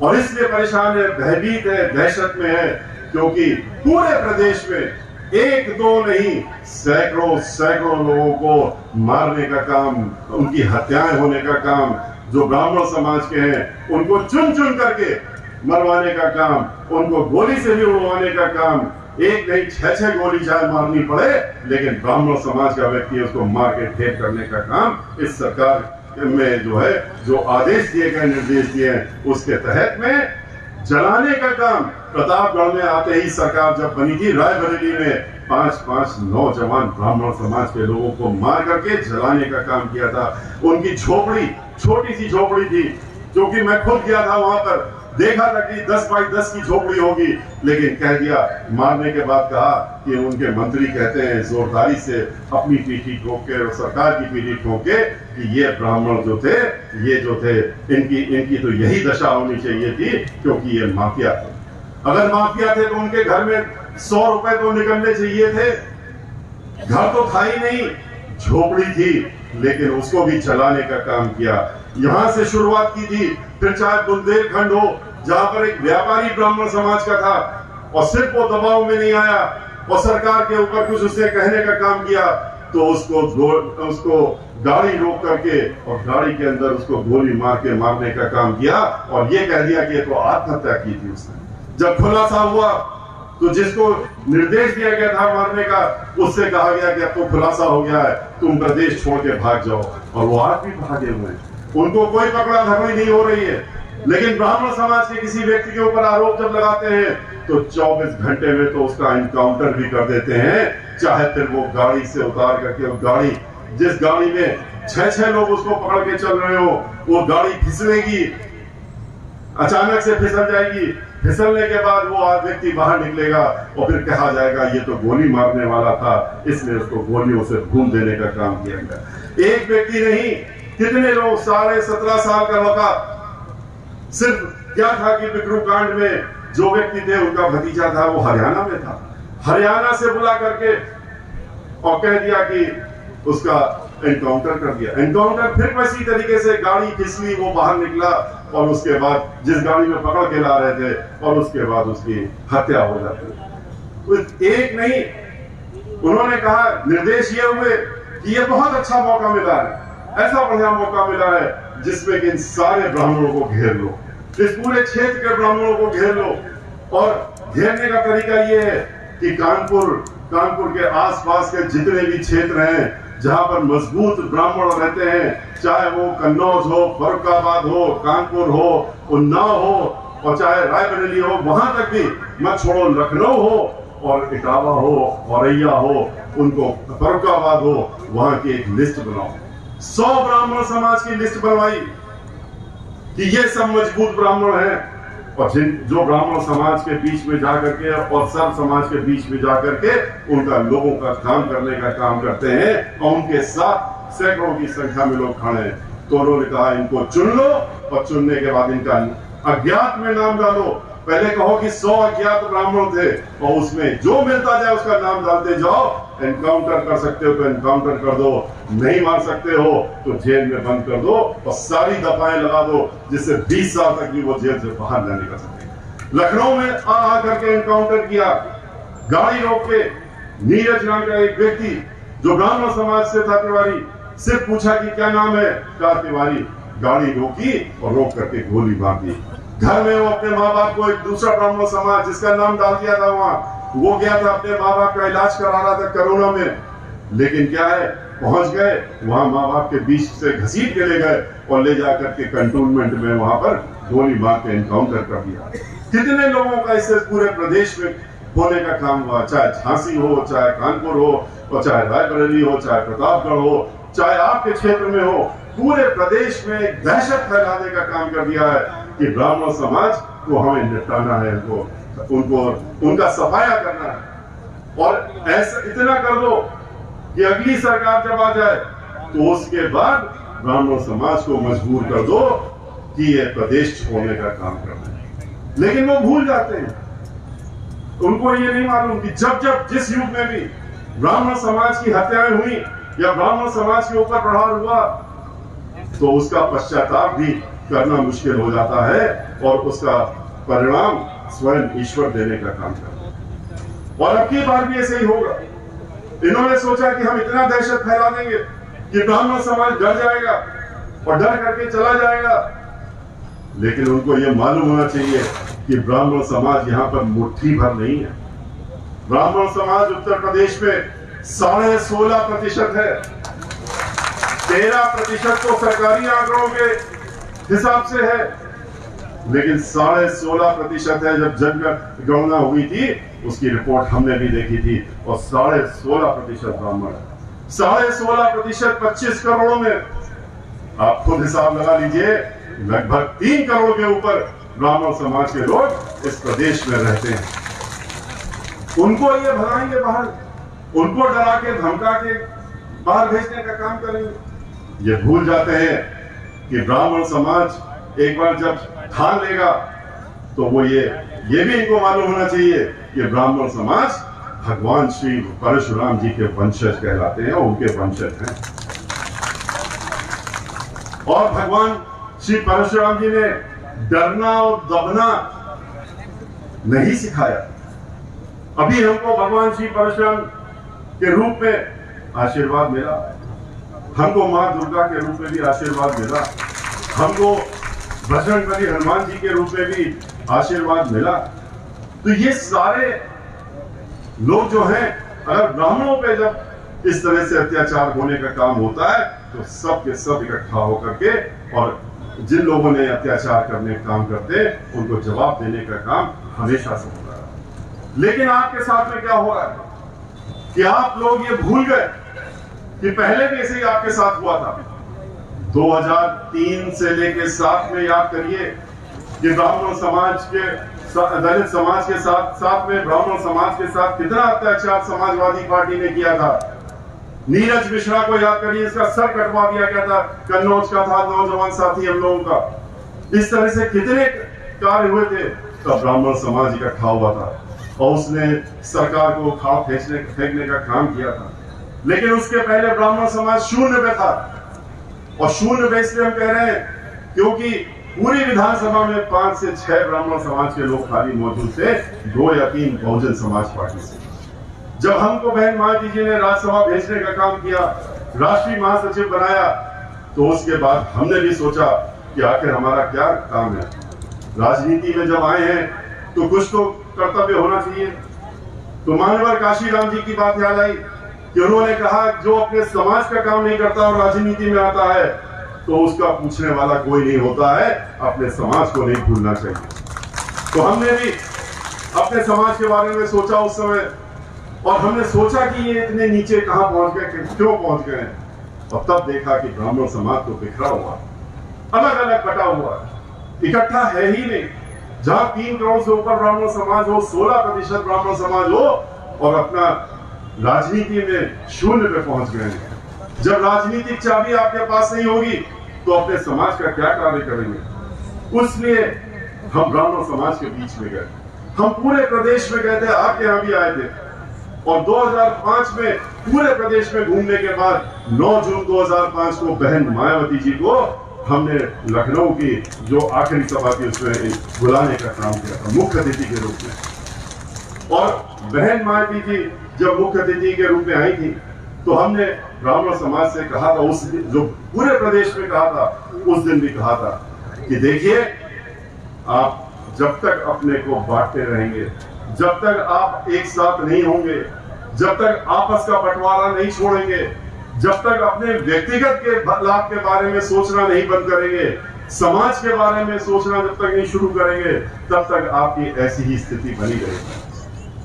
और इसलिए परेशान है, भयभीत है, दहशत में है, क्योंकि पूरे प्रदेश में एक दो नहीं सैकड़ों लोगों को मारने का काम, उनकी हत्याएं होने का काम, जो ब्राह्मण समाज के हैं उनको चुन चुन करके मरवाने का काम, उनको गोली से भी उड़वाने का काम, एक नहीं 6-6 गोली चाहे मारनी पड़े, लेकिन ब्राह्मण समाज का व्यक्ति उसको मार के ढेर करने का काम इस सरकार में जो है, जो आदेश दिए गए, निर्देश दिए हैं, उसके तहत में जलाने का काम। प्रतापगढ़ में आते ही सरकार जब बनी थी, रायबरेली में 5 नौजवान ब्राह्मण समाज के लोगों को मार करके जलाने का काम किया था। उनकी झोपड़ी, छोटी सी झोपड़ी थी, जो कि मैं खुद गया था वहां पर, देखा था कि 10 बाई 10 की झोपड़ी होगी, लेकिन कह दिया, मारने के बाद कहा कि उनके मंत्री कहते हैं जोरदारी से अपनी पीठी ठोक के और सरकार की पीठी ठोक के कि ये ब्राह्मण जो थे, इनकी तो यही दशा होनी चाहिए थी, क्योंकि ये माफिया थे। अगर माफिया थे तो उनके घर में 100 रुपए तो निकलने चाहिए थे। घर तो था ही नहीं, झोपड़ी थी, लेकिन उसको भी जलाने का काम किया। यहां से शुरुआत की थी, फिर चाहे बुंदेलखंड हो, जहां पर एक व्यापारी ब्राह्मण समाज का था, और सिर्फ वो दबाव में नहीं आया और सरकार के ऊपर कुछ उसने कहने का काम किया, तो उसको गाड़ी रोक करके और गाड़ी के अंदर उसको गोली मार के मारने का काम किया, और ये कह दिया कि ये तो आत्महत्या की थी उसने। जब खुलासा हुआ तो जिसको निर्देश दिया गया था मारने का, उससे कहा गया कि अब तो खुलासा हो गया है, तुम प्रदेश छोड़ के भाग जाओ, और वो आज भी भागे हुए हैं, उनको कोई पकड़ा धकड़ी नहीं हो रही है। लेकिन ब्राह्मण समाज के किसी व्यक्ति के ऊपर आरोप जब लगाते हैं तो 24 घंटे में तो उसका एनकाउंटर भी कर देते हैं, चाहे फिर वो गाड़ी से उतार करके, वो गाड़ी, जिस गाड़ी में 6-6 लोग उसको पकड़ के चल रहे हो, वो गाड़ी फिसलेगी, अचानक से फिसल जाएगी, फिसलने के बाद वो व्यक्ति बाहर निकलेगा और फिर कहा जाएगा ये तो गोली मारने वाला था, इसलिए उसको गोलियों से भून देने का काम किया गया। एक व्यक्ति नहीं, कितने लोग, 17.5 साल का लड़का, सिर्फ क्या था कि बिकरू कांड में जो व्यक्ति थे उनका भतीजा था, वो हरियाणा में था, हरियाणा से बुला करके और कह दिया कि उसका एनकाउंटर कर दिया। एनकाउंटर फिर वैसी तरीके से गाड़ी फिसली, वो बाहर निकला, और उसके बाद जिस गाड़ी में पकड़ के ला रहे थे, और उसके बाद उसकी हत्या हो जाती। एक नहीं, उन्होंने कहा, निर्देश ये हुए कि ये बहुत अच्छा मौका मिला है, ऐसा बढ़िया मौका मिला है जिसमें कि इन सारे ब्राह्मणों को घेर लो, इस पूरे क्षेत्र के ब्राह्मणों को घेर लो। और घेरने का तरीका ये है कि कानपुर के आसपास के जितने भी क्षेत्र हैं जहां पर मजबूत ब्राह्मण रहते हैं, चाहे वो कन्नौज हो, फर्रुखाबाद हो, कानपुर हो, उन्नाव हो, और चाहे रायबरेली हो, वहां तक भी मत छोड़ो, लखनऊ हो और इटावा हो, औरैया हो, उनको फर्रुखाबाद हो, वहां की एक लिस्ट बनाओ। 100 ब्राह्मण समाज की लिस्ट बनवाई कि ये सब मजबूत ब्राह्मण हैं, और जो ब्राह्मण समाज के बीच में जाकर के और सर्व समाज के बीच में जाकर के उनका लोगों का काम करने का काम करते हैं, और उनके साथ सैकड़ों की संख्या में लोग खड़े हैं। तो उन्होंने कहा इनको चुन लो, और चुनने के बाद इनका अज्ञात में नाम डालो। पहले कहो कि 100 अज्ञात ब्राह्मण थे, और उसमें जो मिलता जाए उसका नाम डालते जाओ। एनकाउंटर कर सकते हो तो एनकाउंटर कर दो, नहीं मार सकते हो तो जेल में बंद कर दो, और सारी दफाएं लगा दो जिससे 20 साल तक भी वो जेल से बाहर न निकल सके। लखनऊ में आ करके एनकाउंटर किया, गाड़ी रोक के नीरज नाम का एक व्यक्ति जो ब्राह्मण समाज से था, तिवारी, सिर्फ पूछा कि क्या नाम है, कहा तिवारी। गाड़ी रोकी और रोक करके गोली मार दी। घर में वो अपने माँ बाप को एक दूसरा ब्राह्मण समाज जिसका नाम डाल दिया था वहां, वो गया था अपने माँ बाप का इलाज करा रहा था कोरोना में, लेकिन क्या है पहुंच गए वहां माँ बाप के बीच से घसीट के ले गए और ले जाकर के कंटोनमेंट में वहां पर गोली मार के एनकाउंटर कर दिया। कितने लोगों का इससे पूरे प्रदेश में होने का काम हुआ, चाहे झांसी हो, चाहे कानपुर हो, और चाहे रायबरेली हो, चाहे प्रतापगढ़ हो, चाहे आपके क्षेत्र में हो, पूरे प्रदेश में एक दहशत फैलाने का काम कर दिया है कि ब्राह्मण समाज को हमें निपटाना है, उनको उनका सफाया करना है। और ऐसा इतना कर दो कि अगली सरकार जब आ जाए तो उसके बाद ब्राह्मण समाज को मजबूर कर दो कि ये प्रदेश छोड़ने का काम करना है। लेकिन वो भूल जाते हैं, उनको ये नहीं मालूम कि जब जब जिस युग में भी ब्राह्मण समाज की हत्याएं हुई या ब्राह्मण समाज के ऊपर प्रहार हुआ तो उसका पश्चाताप भी करना मुश्किल हो जाता है और उसका परिणाम स्वयं ईश्वर देने का काम करता है। और अब की बार भी ऐसे ही होगा। इन्होंने सोचा कि हम इतना दहशत फैला देंगे कि ब्राह्मण समाज डर जाएगा और डर करके चला जाएगा, लेकिन उनको यह मालूम होना चाहिए कि ब्राह्मण समाज यहाँ पर मुट्ठी भर नहीं है। ब्राह्मण समाज उत्तर प्रदेश में 16.5% है। 13% तो सरकारी आंकड़ों के हिसाब से है, लेकिन 16.5% है। जब जनगणना हुई थी उसकी रिपोर्ट हमने भी देखी थी और 16.5% ब्राह्मण है। 16.5% 25 करोड़ों में आप खुद हिसाब लगा लीजिए, लगभग 3 करोड़ के ऊपर ब्राह्मण समाज के लोग इस प्रदेश में रहते हैं। उनको ये भगाएंगे बाहर, उनको डरा के धमका के बाहर भेजने का काम करेंगे। ये भूल जाते हैं कि ब्राह्मण समाज एक बार जब ठान लेगा तो वो ये भी इनको मालूम होना चाहिए कि ब्राह्मण समाज भगवान श्री परशुराम जी के वंशज कहलाते हैं, उनके वंशज हैं। और भगवान श्री परशुराम जी ने डरना और दबना नहीं सिखाया। अभी हमको भगवान श्री परशुराम के रूप में आशीर्वाद मिला, हमको मां दुर्गा के रूप में भी आशीर्वाद मिला, हमको बजरंगबली हनुमान जी के रूप में भी आशीर्वाद मिला। तो ये सारे लोग जो हैं, अगर ब्राह्मणों पे जब इस तरह से अत्याचार होने का काम होता है तो सब के सब इकट्ठा होकर के और जिन लोगों ने अत्याचार करने का काम करते हैं उनको जवाब देने का काम हमेशा से होता है। लेकिन आपके साथ में क्या हो रहा है कि आप लोग ये भूल गए कि पहले भी ऐसे ही आपके साथ हुआ था। 2003 से लेके 7 में याद करिए कि ब्राह्मण समाज के दलित समाज के साथ में ब्राह्मण समाज के साथ कितना अत्याचार समाजवादी पार्टी ने किया था। नीरज मिश्रा को याद करिए, इसका सर कटवा दिया गया था, कन्नौज का था, नौजवान साथी हम लोगों का। इस तरह से कितने कार्य हुए थे, तब ब्राह्मण समाज इकट्ठा हुआ था और उसने सरकार को खाओ फेंकने का काम किया था। लेकिन उसके पहले ब्राह्मण समाज शून्य पे था, और शून्य पे इसलिए हम कह रहे हैं क्योंकि पूरी विधानसभा में 5 से 6 ब्राह्मण समाज के लोग खाली मौजूद थे, 2 या 3 बहुजन समाज पार्टी से। जब हमको बहन मायावती जी ने राज्यसभा भेजने का काम किया, राष्ट्रीय महासचिव बनाया, तो उसके बाद हमने भी सोचा कि आखिर हमारा क्या काम है। राजनीति में जब आए हैं तो कुछ तो कर्तव्य होना चाहिए। तो मान्यवर काशीराम जी की बात याद आई कि उन्होंने कहा जो अपने समाज का काम नहीं करता और राजनीति में आता है तो उसका पूछने वाला कोई नहीं होता है, अपने समाज को नहीं भूलना चाहिए। तो हमने भी अपने समाज के बारे में सोचा उस समय, और हमने सोचा कि ये इतने नीचे कहां पहुंच गए, क्यों पहुंच गए, और तब देखा कि ब्राह्मण समाज तो बिखरा हुआ, अलग अलग बटा हुआ, इकट्ठा है ही नहीं। जहां 3 करोड़ से ऊपर ब्राह्मण समाज हो, 16% ब्राह्मण समाज हो, और अपना राजनीति में शून्य पे पहुंच गए हैं। जब राजनीतिक चाबी आपके पास नहीं होगी तो अपने समाज का क्या कार्य करेंगे। उसलिए हम ब्राह्मण समाज के बीच में गए, हम पूरे प्रदेश में गए थे, आपके यहाँ भी आए थे, और 2005 में पूरे प्रदेश में घूमने के बाद 9 जून 2005 को बहन मायावती जी को हमने लखनऊ की जो आखिरी सभा थी उसमें बुलाने का काम किया था मुख्य अतिथि के रूप में। और बहन मायावती जी जब मुख्य अतिथि के रूप में आई थी तो हमने ब्राह्मण समाज से कहा था उस दिन, जो पूरे प्रदेश में कहा था, उस दिन भी कहा था कि देखिए, आप जब तक अपने को बांटते रहेंगे, जब तक आप एक साथ नहीं होंगे, जब तक आपस का बंटवारा नहीं छोड़ेंगे, जब तक अपने व्यक्तिगत के लाभ के बारे में सोचना नहीं बंद करेंगे, समाज के बारे में सोचना जब तक नहीं शुरू करेंगे, तब तक आपकी ऐसी ही स्थिति बनी रहेगी।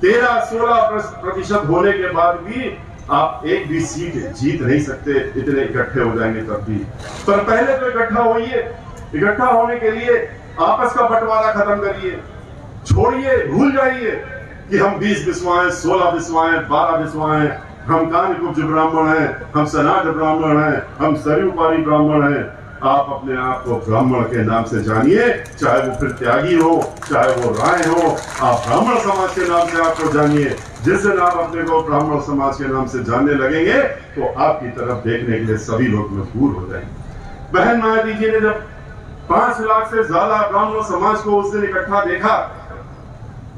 13-16% होने के बाद भी आप एक भी सीट जीत नहीं सकते, इतने इकट्ठे हो जाएंगे तब भी। पर पहले तो इकट्ठा होइए, इकट्ठा होने के लिए आपस का बंटवारा खत्म करिए, छोड़िए, भूल जाइए कि हम 20 बिस्वा हैं, 16 बिस्वा हैं, 12 बिस्वा हैं, हम कान्यकुब्ज ब्राह्मण हैं, हम सनात ब्राह्मण हैं, हम सरयुपारी ब्राह्मण हैं। आप अपने आप को ब्राह्मण के नाम से जानिए, चाहे वो फिर त्यागी हो, चाहे वो राय हो, आप ब्राह्मण समाज के नाम से आपको जानिए। जिस दिन आप अपने को ब्राह्मण समाज के नाम से जानने लगेंगे तो आपकी तरफ देखने के लिए सभी लोग मजबूर हो जाएंगे। बहन मायावती जी ने जब 5 लाख से ज्यादा ब्राह्मण समाज को उस दिन इकट्ठा देखा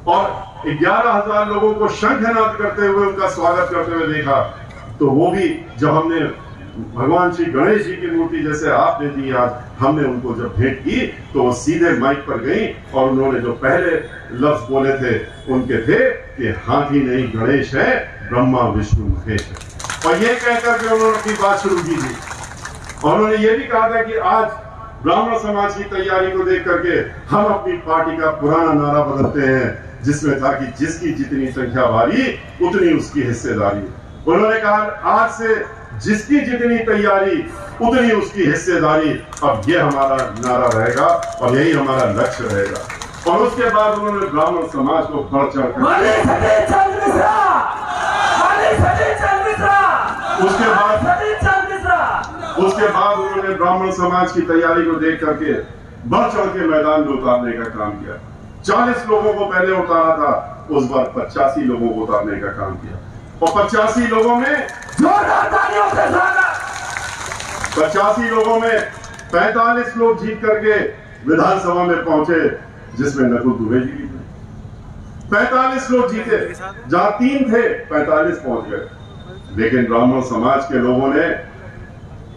और 11,000 लोगों को शंखनाद करते हुए उनका स्वागत करते हुए देखा, तो वो भी जब हमने भगवान श्री गणेश जी की मूर्ति जैसे आपने दी आज, हमने उनको जब भेंट की तो वो सीधे माइक पर गई और उन्होंने जो पहले लफ्ज बोले थे उनके थे कि हाथी नहीं गणेश है, ब्रह्मा विष्णु महेश है। और ये कहकर के उन्होंने अपनी बात शुरू की थी। और उन्होंने ये भी कहा था कि आज ब्राह्मण समाज की तैयारी को देख करके हम अपनी पार्टी का पुराना नारा बदलते हैं, जिसमें था कि जिसकी जितनी संख्या भारी उतनी उसकी हिस्सेदारी। उन्होंने कहा आज से जिसकी जितनी तैयारी उतनी उसकी हिस्सेदारी, अब ये हमारा नारा रहेगा और यही हमारा लक्ष्य रहेगा। और उसके बाद उन्होंने ब्राह्मण समाज को बढ़ चढ़ कर उसके बाद उन्होंने ब्राह्मण समाज की तैयारी को देख करके बढ़ चढ़ के मैदान में उतारने का काम किया। 40 लोगों को पहले उतारा था, उस बार 85 लोगों को उतारने का काम किया। और 85 लोगों में 85 लोगों में 45 लोग जीत करके विधानसभा में पहुंचे, जिसमें नकुल दुबे जी भी थे। 45 लोग जीते, जहां 3 थे 45 पहुंच गए। लेकिन ब्राह्मण समाज के लोगों ने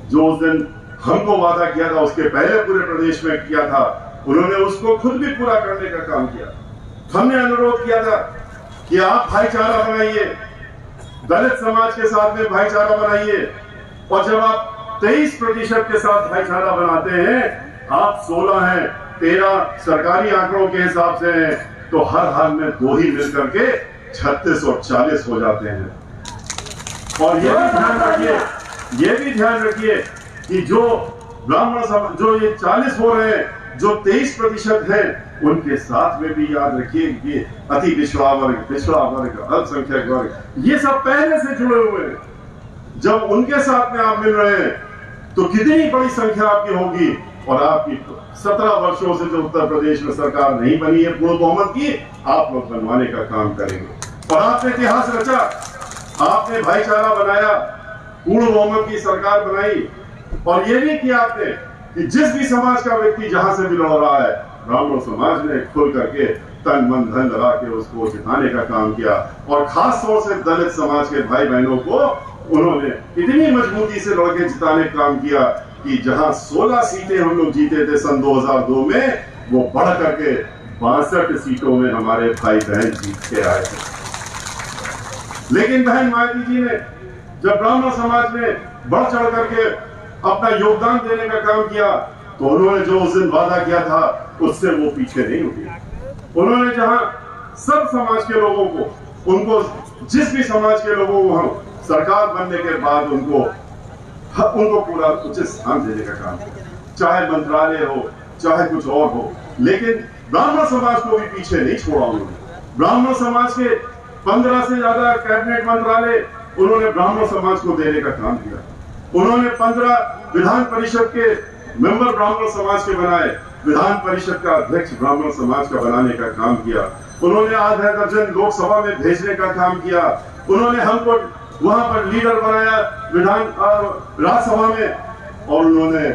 जो उस दिन हमको वादा किया था, उसके पहले पूरे प्रदेश में किया था, उन्होंने उसको खुद भी पूरा करने का काम किया। हमने अनुरोध किया था कि आप भाईचारा बनाइए, दलित समाज के साथ में भाईचारा बनाइए। और जब आप 23% के साथ भाईचारा बनाते हैं, आप 16 हैं, 13 सरकारी आंकड़ों के हिसाब से हैं, तो हर हाल में 2 ही मिलकर के 36 और 40 हो जाते हैं। और ये भी ध्यान रखिए कि जो ब्राह्मण समाज जो ये 40 हो रहे हैं, जो 23% है, उनके साथ में भी याद रखिए कि अति पिछड़ा वर्ग, अल्पसंख्यक वर्ग, ये सब पहले से जुड़े हुए हैं। जब उनके साथ में आप मिल रहे हैं तो कितनी बड़ी संख्या आपकी होगी। और आपकी 17 वर्षों से जो उत्तर प्रदेश में सरकार नहीं बनी है पूर्ण बहुमत की, आप लोग बनवाने का काम करेंगे। और आपने इतिहास रचा, आपने भाईचारा बनाया, पूर्ण बहुमत की सरकार बनाई। और ये भी किया आपने कि जिस भी समाज का व्यक्ति जहां से भी लड़ रहा है, ब्राह्मण समाज ने खुल करके तन मन धन लगा के उसको जिताने का काम किया। और खास तौर से दलित समाज के भाई बहनों को उन्होंने इतनी मजबूती से लड़के जिताने का काम किया कि जहां 16 सीटें हम लोग जीते थे सन 2002 में, वो बढ़ करके 62 सीटों में हमारे भाई बहन जीत के आए थे। लेकिन बहन मायावती जी ने जब ब्राह्मण समाज ने बढ़ चढ़ करके अपना योगदान देने का काम किया, तो उन्होंने जो उस दिन वादा किया था उससे वो पीछे नहीं उठे। उन्होंने जहां सब समाज के लोगों को, उनको जिस भी समाज के लोगों को हम सरकार बनने के बाद उनको पूरा उचित स्थान देने का काम किया, चाहे मंत्रालय हो, चाहे कुछ और हो। लेकिन ब्राह्मण समाज को भी पीछे नहीं छोड़ा उन्होंने। ब्राह्मण समाज के 15 से ज्यादा कैबिनेट मंत्रालय उन्होंने ब्राह्मण समाज को देने का काम किया। उन्होंने 15 विधान परिषद के मेंबर ब्राह्मण समाज के बनाए, विधान परिषद का अध्यक्ष ब्राह्मण समाज का बनाने का काम किया। उन्होंने आधा दर्जन लोकसभा में भेजने का काम किया। उन्होंने हमको वहां पर लीडर बनाया विधान राज्यसभा में। और उन्होंने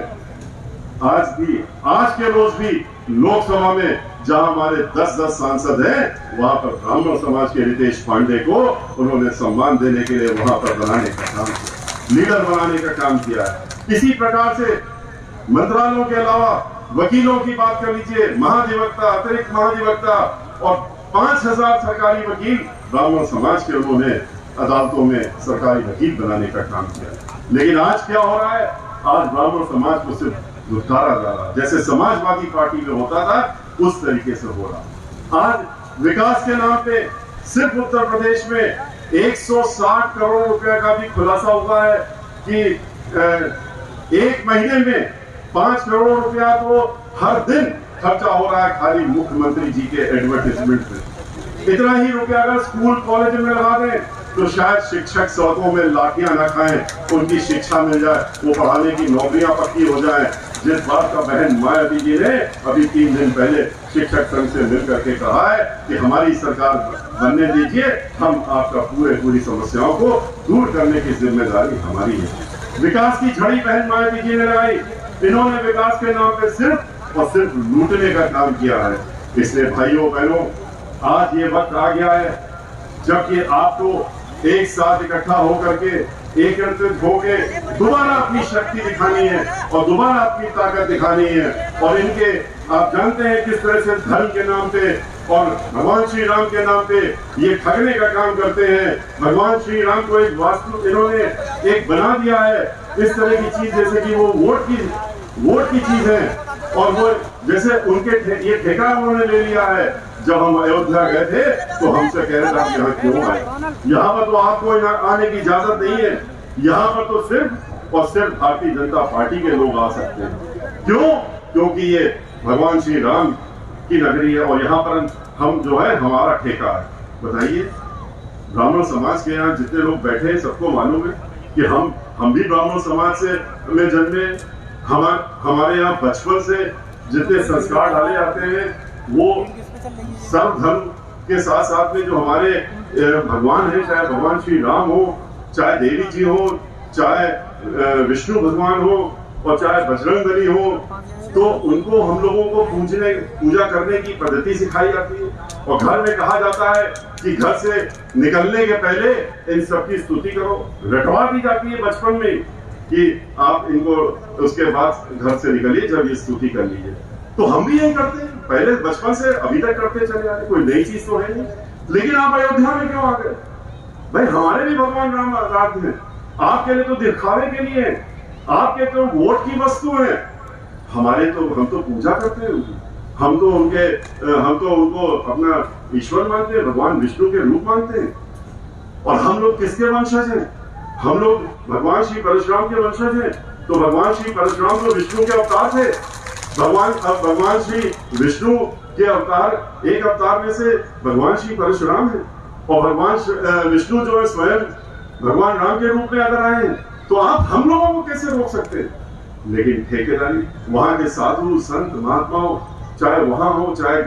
आज के रोज भी लोकसभा में जहां हमारे 10-10 सांसद हैं, वहां पर ब्राह्मण समाज के रितेश पांडे को उन्होंने सम्मान देने के लिए वहां पर बनाने का काम किया, लीडर बनाने का काम किया है। इसी प्रकार से मंत्रालयों के अलावा वकीलों की बात कर लीजिए, महाधिवक्ता, अतिरिक्त महाधिवक्ता और 5000 सरकारी वकील ब्राह्मण समाज के उन्होंने अदालतों में सरकारी वकील बनाने का काम किया। लेकिन आज क्या हो रहा है? आज ब्राह्मण समाज को सिर्फ लुटारा जा रहा है, जैसे समाजवादी पार्टी में होता था उस तरीके से हो रहा। आज विकास के नाम पे सिर्फ उत्तर प्रदेश में 160 करोड़ रुपए का भी खुलासा हुआ है कि एक महीने में 5 करोड़ रुपया तो हर दिन खर्चा हो रहा है खाली मुख्यमंत्री जी के एडवर्टाइजमेंट में। इतना ही रुपया अगर स्कूल कॉलेज में लगा दें तो शायद शिक्षक सड़कों में लाठियां न खाएं, उनकी शिक्षा मिल जाए, वो पढ़ाने की नौकरियां पक्की हो जाए। जिस बात का बहन मायावती जी ने अभी 3 दिन पहले शिक्षक संघ से मिल करके कहा है कि हमारी सरकार बनने दीजिए, हम आपका पूरी समस्याओं को दूर करने की जिम्मेदारी हमारी है। विकास की झड़ी बहन मायावती जी ने लगाई, इन्होंने विकास के नाम पे सिर्फ और सिर्फ लूटने का काम किया है। इसलिए भाइयों बहनों, आज ये वक्त आ गया है जबकि आपको एक साथ इकट्ठा होकर के एकत्रित होके दोबारा अपनी शक्ति दिखानी है और दोबारा अपनी ताकत दिखानी है। और इनके आप जानते हैं किस तरह से धर्म के नाम पे और भगवान श्री राम के नाम पे ये ठगने का काम करते हैं। भगवान श्री राम को एक वास्तु इन्होंने एक बना दिया है इस तरह की चीज, जैसे कि वो वोट की चीज है और वो जैसे उनके ये ठेका उन्होंने ले लिया है। जब हम अयोध्या गए थे तो हमसे कह रहे थे आप यहाँ क्यों आए, यहाँ पर तो आपको आने की इजाजत नहीं है, यहाँ पर तो सिर्फ और सिर्फ भारतीय जनता पार्टी के लोग आ सकते हैं। क्यों? क्योंकि ये भगवान श्री राम की नगरी है और यहाँ पर हम जो है हमारा ठेका है। बताइए, ब्राह्मण समाज के यहाँ जितने लोग बैठे हैं सबको मालूम है कि हम भी ब्राह्मण समाज से में जन्मे। हमारे यहाँ बचपन से जितने संस्कार डाले जाते हैं वो सर्व धर्म के साथ साथ में जो हमारे भगवान है, चाहे भगवान श्री राम हो, चाहे देवी जी हो, चाहे विष्णु भगवान हो और चाहे बजरंगबली हो, तो उनको हम लोगों को पूजा करने की पद्धति सिखाई जाती है। और घर में कहा जाता है कि घर से निकलने के पहले इन सबकी स्तुति करो, रटवा दी जाती है बचपन में कि आप इनको उसके बाद घर से निकलिए जब ये स्तुति कर लीजिए। तो हम भी यही करते हैं, पहले बचपन से अभी तक करते चले आ रहे, कोई नई चीज तो है नहीं। लेकिन आप अयोध्या में क्यों आ गए? भाई हमारे भी भगवान राम आराध्य हैं, आपके लिए तो दिखावे के लिए है, आपके तो वोट की वस्तु है, हमारे तो हम तो पूजा करते हैं उनकी, हम तो उनको अपना ईश्वर मानते हैं, भगवान विष्णु के रूप मानते हैं। और हम लोग किसके वंशज हैं? हम लोग भगवान श्री परशुराम के वंशज हैं। तो भगवान श्री परशुराम तो विष्णु के अवतार थे। भगवान श्री विष्णु के अवतार, एक अवतार में से भगवान श्री परशुराम है और भगवान विष्णु जो है स्वयं भगवान राम के रूप में अगर आए हैं, तो आप हम लोगों को कैसे रोक सकते हैं? लेकिन ठेकेदारी वहां के साधु संत महात्माओं, चाहे वहां हो, चाहे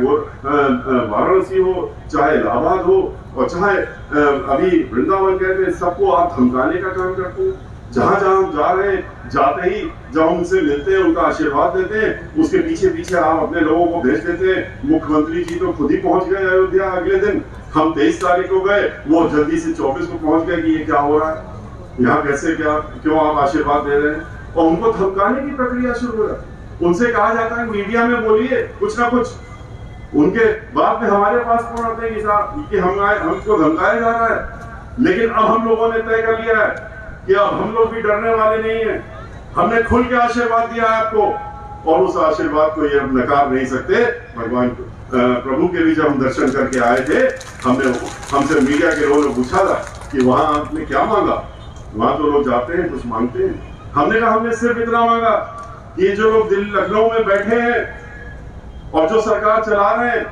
वाराणसी हो, चाहे इलाहाबाद हो और चाहे अभी वृंदावन कहते हैं, सबको आप धमकाने का काम करते हैं। जहां जहां हम जा रहे हैं, जाते ही जब उनसे मिलते हैं, उनका आशीर्वाद देते हैं, उसके पीछे पीछे आप अपने लोगों को भेज देते हैं। मुख्यमंत्री जी तो खुद ही पहुंच गए अयोध्या अगले दिन, हम 23 तारीख को गए, वो जल्दी से 24 को पहुंच गए कि ये क्या हो रहा है, यहाँ कैसे क्यों आप आशीर्वाद दे रहे हैं। और उनको धमकाने की प्रक्रिया शुरू हो रहा। उनसे कहा जाता है मीडिया में बोलिए कुछ ना कुछ, उनके बाद में हमारे पास फोन आते हैं कि हमको धमकाया जा रहा है। लेकिन अब हम लोगों ने तय कर लिया है कि अब हम लोग भी डरने वाले नहीं है। हमने खुल के आशीर्वाद दिया है आपको और उस आशीर्वाद को ये हम नकार नहीं सकते। भगवान प्रभु के भी जब हम दर्शन करके आए थे, हमसे मीडिया के लोगों ने पूछा था कि वहां आपने क्या मांगा। वहां तो लोग जाते हैं कुछ मांगते हैं, हमने कहा हमने सिर्फ इतना मांगा कि ये जो लोग दिल्ली लखनऊ में बैठे हैं और जो सरकार चला रहे हैं,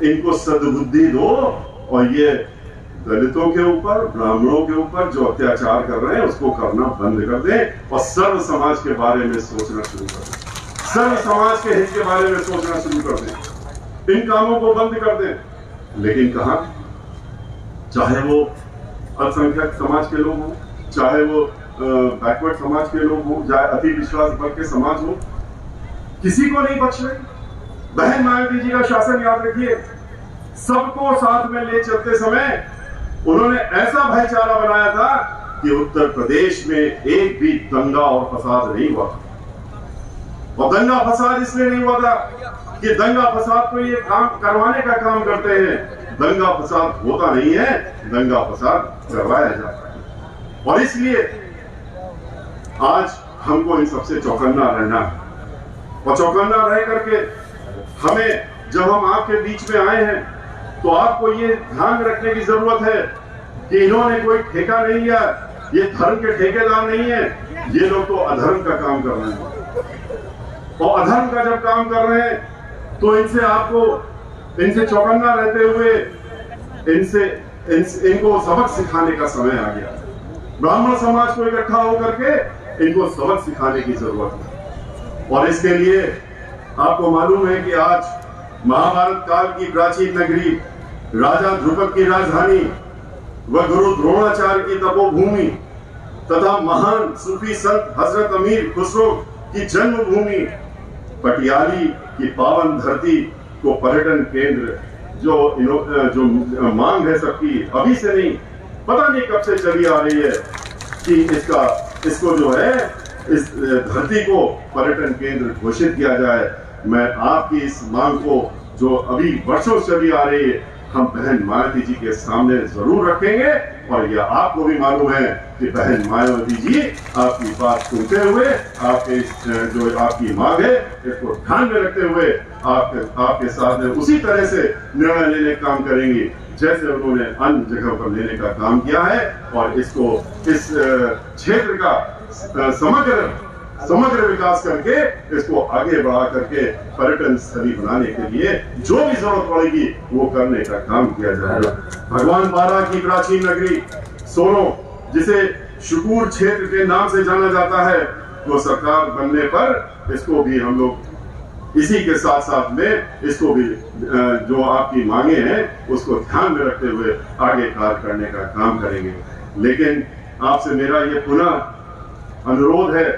इनको सद्बुद्धि दो और ये दलितों के ऊपर, ब्राह्मणों के ऊपर जो अत्याचार कर रहे हैं उसको करना बंद कर दें और सर्व समाज के बारे में सोचना शुरू कर दें, सर्व समाज के हित के बारे में सोचना शुरू कर दें, इन कामों को बंद कर दें। लेकिन कहां, चाहे वो अल्पसंख्यक समाज के लोग हों, चाहे वो बैकवर्ड समाज के लोग हों, चाहे अति विश्वास वर्ग के समाज हो, किसी को नहीं बख्श रहे। बहन मायावती जी का शासन याद रखिए, सबको साथ में ले चलते समय उन्होंने ऐसा भाईचारा बनाया था कि उत्तर प्रदेश में एक भी दंगा और फसाद नहीं हुआ था। और दंगा फसाद इसलिए नहीं हुआ था कि दंगा फसाद को ये काम करवाने का काम करते हैं, दंगा फसाद होता नहीं है, दंगा फसाद करवाया जाता है। और इसलिए आज हमको इन सबसे चौकन्ना रहना है। और चौकन्ना रह करके हमें, जब हम आपके बीच में आए हैं, तो आपको ये ध्यान रखने की जरूरत है कि इन्होंने कोई ठेका नहीं लिया, ये धर्म के ठेकेदार नहीं है, ये लोग तो अधर्म का काम कर रहे हैं। और अधर्म का जब काम कर रहे हैं तो इनसे चौकन्ना रहते हुए इनको सबक सिखाने का समय आ गया। ब्राह्मण समाज को इकट्ठा होकर के इनको सबक सिखाने की जरूरत है। और इसके लिए आपको मालूम है कि आज महाभारत काल की प्राचीन नगरी, राजा ध्रुपद की राजधानी व गुरु द्रोणाचार्य की तपोभूमि तथा महान सूफी संत हजरत अमीर खुसरो की जन्मभूमि पटियाली की पावन धरती को पर्यटन केंद्र जो मांग है सबकी, अभी से नहीं, पता नहीं कब से चली आ रही है कि इसको जो है इस धरती को पर्यटन केंद्र घोषित किया जाए। मैं आपकी इस मांग को जो अभी वर्षों से चली आ रही है, हम बहन मायावती जी के सामने जरूर रखेंगे। और यह आपको भी मालूम है कि बहन मायावती जी आपकी बात सुनते हुए, आपके जो आपकी मांग है इसको ध्यान में रखते हुए आपके साथ में उसी तरह से निर्णय लेने का काम करेंगी जैसे उन्होंने अन्य जगह पर लेने का काम किया है। और इस क्षेत्र का समग्र विकास करके इसको आगे बढ़ा करके पर्यटन स्थली बनाने के लिए जो भी जरूरत पड़ेगी वो करने का काम किया जाएगा। भगवान बारा की प्राचीन नगरी सोनो, जिसे शुकूर क्षेत्र के नाम से जाना जाता है, तो सरकार बनने पर इसको भी हम लोग इसी के साथ साथ में इसको भी जो आपकी मांगे हैं उसको ध्यान में रखते हुए आगे कार्य करने का काम करेंगे। लेकिन आपसे मेरा ये पुनः अनुरोध है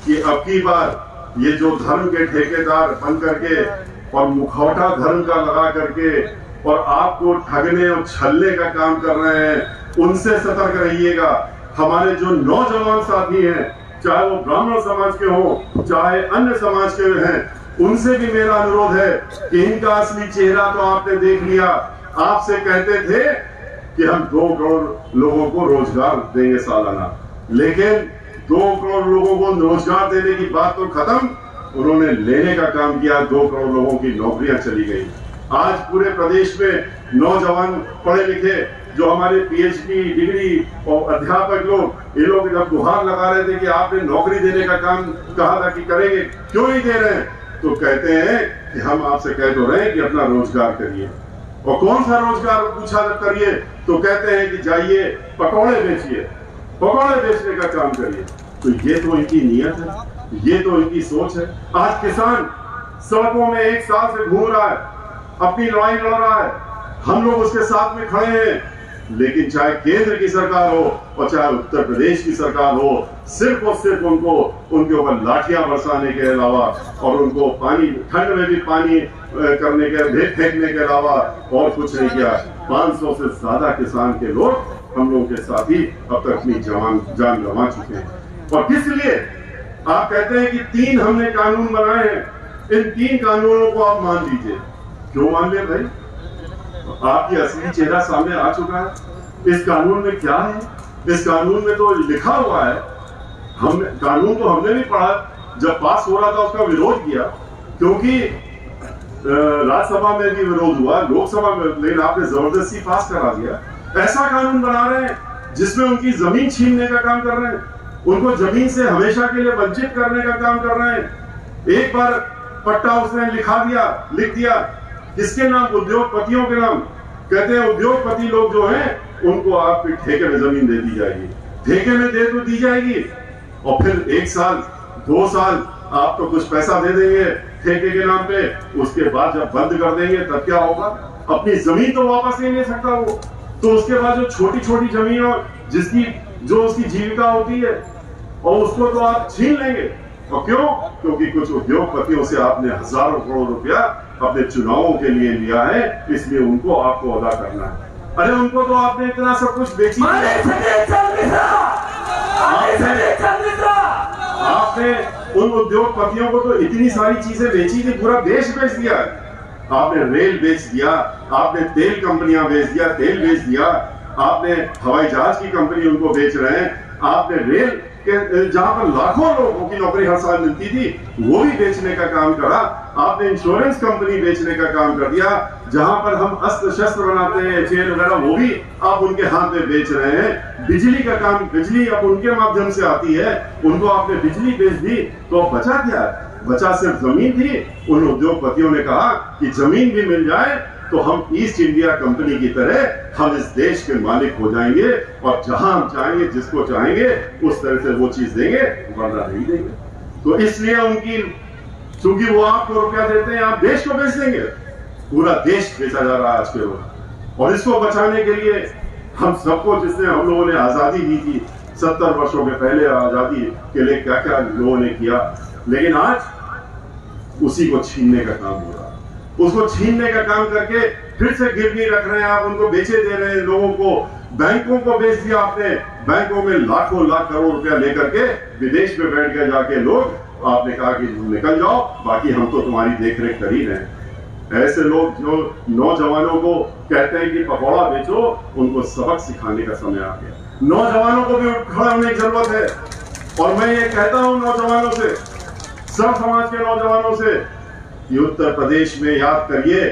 कि अब की बार ये जो धर्म के ठेकेदार बन करके और मुखौटा धर्म का लगा करके और आपको ठगने और छलने का काम कर रहे हैं, उनसे सतर्क रहिएगा। हमारे जो नौजवान साथी हैं, चाहे वो ब्राह्मण समाज के हों चाहे अन्य समाज के हैं, उनसे भी मेरा अनुरोध है कि इनका असली चेहरा तो आपने देख लिया। आपसे कहते थे कि हम 2 करोड़ लोगों को रोजगार देंगे सालाना, लेकिन 2 करोड़ लोगों को रोजगार देने की बात तो खत्म, उन्होंने लेने का काम किया। 2 करोड़ लोगों की नौकरियां चली गई। आज पूरे प्रदेश में नौजवान पढ़े लिखे जो हमारे पीएचडी डिग्री और अध्यापक लोग, ये लोग जब गुहार लगा रहे थे कि आपने नौकरी देने का काम कहा था कि करेंगे, क्यों नहीं दे रहे हैं, तो कहते हैं कि हम आपसे कह तो रहे हैं कि अपना रोजगार करिए। और कौन सा रोजगार पूछा जब करिए तो कहते हैं कि जाइए पकौड़े बेचिए, पकौड़े बेचने का काम करिए। तो ये तो इनकी नीयत है, ये तो इनकी सोच है। आज किसान सड़कों में 1 साल से घूम रहा है, अपनी लड़ाई लड़ रहा है, हम लोग उसके साथ में खड़े हैं। लेकिन चाहे केंद्र की सरकार हो और चाहे उत्तर प्रदेश की सरकार हो, सिर्फ और सिर्फ उनको उनके ऊपर लाठियां बरसाने के अलावा और उनको पानी, ठंड में भी पानी करने के फेंकने के अलावा और कुछ नहीं किया। 500 से ज्यादा किसान के लोग हम लोगों के साथ ही अब तक अपनी जान गंवा चुके हैं। और किस लिए आप कहते हैं कि 3 हमने कानून बनाए हैं, इन 3 कानूनों को आप मान लीजिए। क्यों मान ले भाई? आपकी असली चेहरा सामने आ चुका है। इस कानून में क्या है? इस कानून में तो लिखा हुआ है, कानून तो हमने भी पढ़ा, जब पास हो रहा था उसका विरोध किया, क्योंकि राज्यसभा में भी विरोध हुआ, लोकसभा में, लेकिन आपने जबरदस्ती पास करा दिया। ऐसा कानून बना रहे हैं जिसमें उनकी जमीन छीनने का काम कर रहे हैं, उनको जमीन से हमेशा के लिए वंचित करने का काम कर रहे हैं। एक बार पट्टा उसने लिख दिया किसके नाम? उद्योगपतियों के नाम। कहते हैं उद्योगपति लोग जो हैं उनको आपके ठेके में जमीन दे दी जाएगी, ठेके में दे तो दी जाएगी, और फिर 1 साल 2 साल आप तो कुछ पैसा दे देंगे ठेके के नाम पे, उसके बाद जब बंद कर देंगे तब क्या होगा? अपनी जमीन तो वापस नहीं ले सकता वो, तो उसके बाद जो छोटी छोटी जमीन और जो उसकी जीविका होती है और उसको तो आप छीन लेंगे। और क्यों? क्योंकि कुछ उद्योगपतियों से आपने हजारों करोड़ रुपया अपने चुनावों के लिए लिया है, इसलिए उनको आपको अदा करना है। अरे उनको तो आपने इतना सब कुछ बेची आपने उन उद्योगपतियों को तो इतनी सारी चीजें बेची थी, पूरा देश बेच दिया। आपने रेल बेच दिया, आपने तेल कंपनियां बेच दिया, तेल बेच दिया, आपने हवाई जहाज की कंपनी उनको बेच रहे हैं, आपने रेल के जहां पर लाखों लोगों की नौकरी हर साल मिलती थी वो भी बेचने का काम करा। आपने इंश्योरेंस कंपनी बेचने का काम कर दिया, जहां पर हम अस्त्र शस्त्र बनाते हैं, चेन वगैरह, वो भी आप उनके हाथ में बेच रहे हैं। बिजली का काम, बिजली अब उनके माध्यम से आती है, उनको आपने बिजली बेच दी, तो अब बचा क्या? बचा सिर्फ जमीन थी। उन उद्योगपतियों ने कहा कि जमीन भी मिल जाए तो हम ईस्ट इंडिया कंपनी की तरह हम इस देश के मालिक हो जाएंगे और जहां हम चाहेंगे, जिसको चाहेंगे उस तरह से वो चीज देंगे, वरना नहीं देंगे। तो इसलिए उनकी, चूंकि वो आपको रुपया देते हैं, आप देश को बेच देंगे। पूरा देश बेचा जा रहा है आज के रोज, और इसको बचाने के लिए हम सबको, जिसने हम लोगों ने आजादी दी थी 70 वर्षों के पहले, आजादी के लिए क्या क्या लोगों ने किया, लेकिन आज उसी को छीनने का काम हो रहा है। उसको छीनने का काम करके फिर से गिरवी रख रहे हैं आप, उनको बेचे दे रहे हैं लोगों को। बैंकों को बेच दिया आपने, बैंकों में लाखों लाख करोड़ रुपया लेकर के विदेश में बैठ गए जाके लोग। आपने कहा कि निकल जाओ, बाकी हम तो तुम्हारी देखरेख कर ही रहे हैं। ऐसे लोग जो नौजवानों को कहते हैं कि पकौड़ा बेचो, उनको सबक सिखाने का समय आ गया। नौजवानोों को भी खड़ा होने की जरूरत है। और मैं ये कहता हूं नौजवानों से, सब समाज के नौजवानों से, कि उत्तर प्रदेश में याद करिए,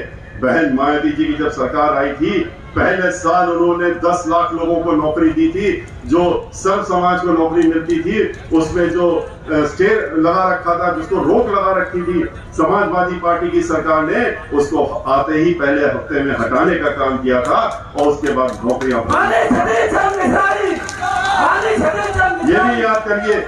बहन मायावती जी की जब सरकार आई थी, पहले साल उन्होंने 10 लाख लोगों को नौकरी दी थी। जो सर्व समाज को नौकरी मिलती थी, उसमें जो स्टे लगा रखा था, जिसको रोक लगा रखी थी समाजवादी पार्टी की सरकार ने, उसको आते ही पहले हफ्ते में हटाने का काम किया था, और उसके बाद नौकरियां। ये भी याद करिए,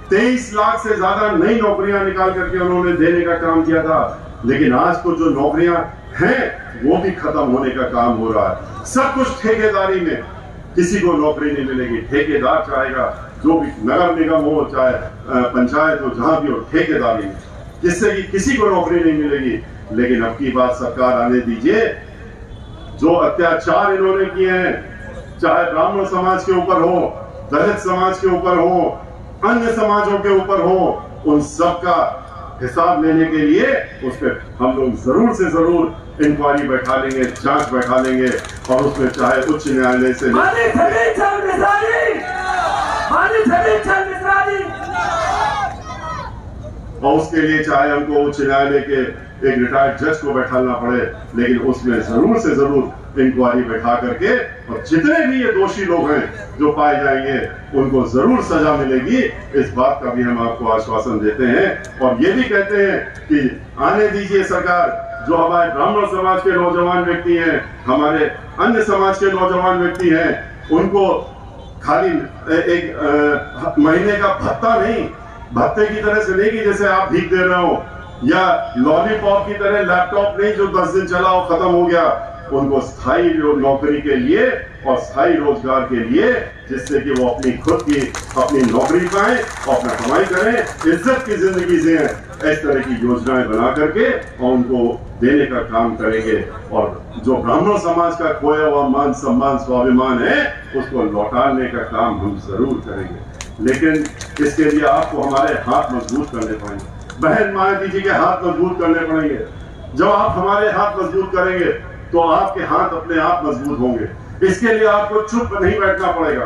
23 लाख से ज्यादा नई नौकरियां निकाल करके उन्होंने देने का काम किया था। लेकिन आज तो जो नौकरियां हैं वो भी खत्म होने का काम हो रहा है। सब कुछ ठेकेदारी में, किसी को नौकरी नहीं मिलेगी। ठेकेदार चाहेगा, जो भी नगर निगम हो चाहे पंचायत हो, जहां भी हो, ठेकेदारी में, जिससे कि किसी को नौकरी नहीं मिलेगी। लेकिन अब की बात सरकार आने दीजिए। जो अत्याचार इन्होंने किए हैं, चाहे ब्राह्मण समाज के ऊपर हो, दलित समाज के ऊपर हो, अन्य समाजों के ऊपर हो, उन सब का हिसाब लेने के लिए उस पर हम लोग जरूर से जरूर इंक्वायरी बैठा लेंगे, जांच बैठा लेंगे, और उसमें चाहे उच्च न्यायालय से और उसके लिए चाहे हमको उच्च न्यायालय के एक रिटायर्ड जज को बैठाना पड़े, लेकिन उसमें जरूर से जरूर इंक्वायरी बैठा करके, और जितने भी ये दोषी लोग हैं जो पाए जाएंगे, उनको जरूर सजा मिलेगी। इस बात का भी हम आपको आश्वासन देते हैं। और ये भी कहते हैं कि आने दीजिए सरकार, जो हमारे ब्राह्मण समाज के नौजवान व्यक्ति हैं, हमारे अन्य समाज के नौजवान व्यक्ति हैं, उनको खाली एक महीने का भत्ता नहीं, भत्ते की तरह से नहीं कि जैसे आप भीख दे रहे हो, या लॉलीपॉप की तरह लैपटॉप नहीं जो 10 दिन चला और खत्म हो गया। उनको स्थायी नौकरी के लिए और स्थायी रोजगार के लिए, जिससे कि वो अपनी खुद की अपनी नौकरी पाएं और अपना कमाई करें, इज्जत की जिंदगी जिएं, इस तरह की योजनाएं बना करके और उनको देने का काम करेंगे। और जो ब्राह्मण समाज का खोया हुआ मान सम्मान स्वाभिमान है, उसको लौटाने का काम हम जरूर करेंगे। लेकिन इसके लिए आपको हमारे हाथ मजबूत करने पड़ेंगे, बहन मायावती जी के हाथ मजबूत करने पड़ेंगे। जब आप हमारे हाथ मजबूत करेंगे तो आपके हाथ अपने आप मजबूत होंगे। इसके लिए आपको चुप नहीं बैठना पड़ेगा,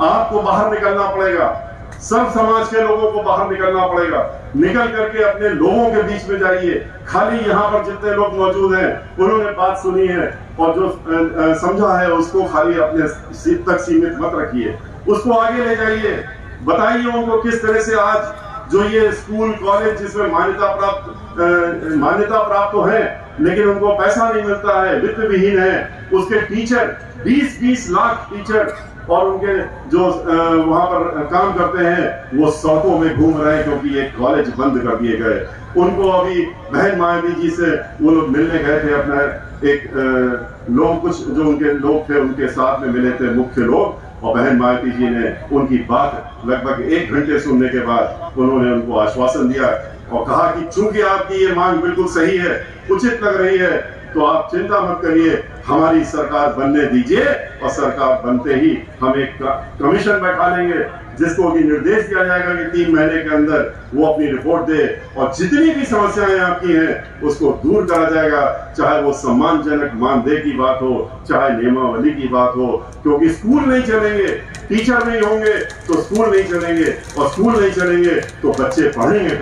आपको बाहर निकलना पड़ेगा, सब समाज के लोगों को बाहर निकलना पड़ेगा। निकल करके अपने लोगों के बीच में जाइए। खाली यहाँ पर जितने लोग मौजूद हैं, उन्होंने बात सुनी है और जो समझा है उसको खाली अपने तक सीमित मत रखिए, उसको आगे ले जाइए। बताइए उनको किस तरह से आज जो ये स्कूल कॉलेज जिसमें मान्यता प्राप्त तो है, लेकिन उनको पैसा नहीं मिलता है, वित्त विहीन है, उसके टीचर 20-20 लाख टीचर और उनके जो वहां पर काम करते हैं, वो सड़कों में घूम रहे हैं क्योंकि ये कॉलेज बंद कर दिए गए। उनको अभी बहन मायावती जी से वो लोग मिलने गए थे, अपना एक लोग, कुछ जो उनके लोग थे उनके साथ में मिले थे मुख्य लोग, और बहन मायावती जी ने उनकी बात लगभग 1 घंटे सुनने के बाद उन्होंने उनको आश्वासन दिया और कहा कि चूंकि आपकी ये मांग बिल्कुल सही है, उचित लग रही है, तो आप चिंता मत करिए, हमारी सरकार बनने दीजिए और सरकार बनते ही हम एक कमीशन बैठा लेंगे जिसको कि निर्देश दिया जाएगा कि 3 महीने के अंदर वो अपनी रिपोर्ट दे और जितनी भी समस्याएं आपकी हैं उसको दूर करा जाएगा, चाहे वो सम्मानजनक मानदेय की बात हो, चाहे नियमावली की बात हो, क्योंकि स्कूल नहीं चलेंगे, टीचर नहीं होंगे तो स्कूल नहीं चलेंगे, और स्कूल नहीं चलेंगे तो बच्चे पढ़ेंगे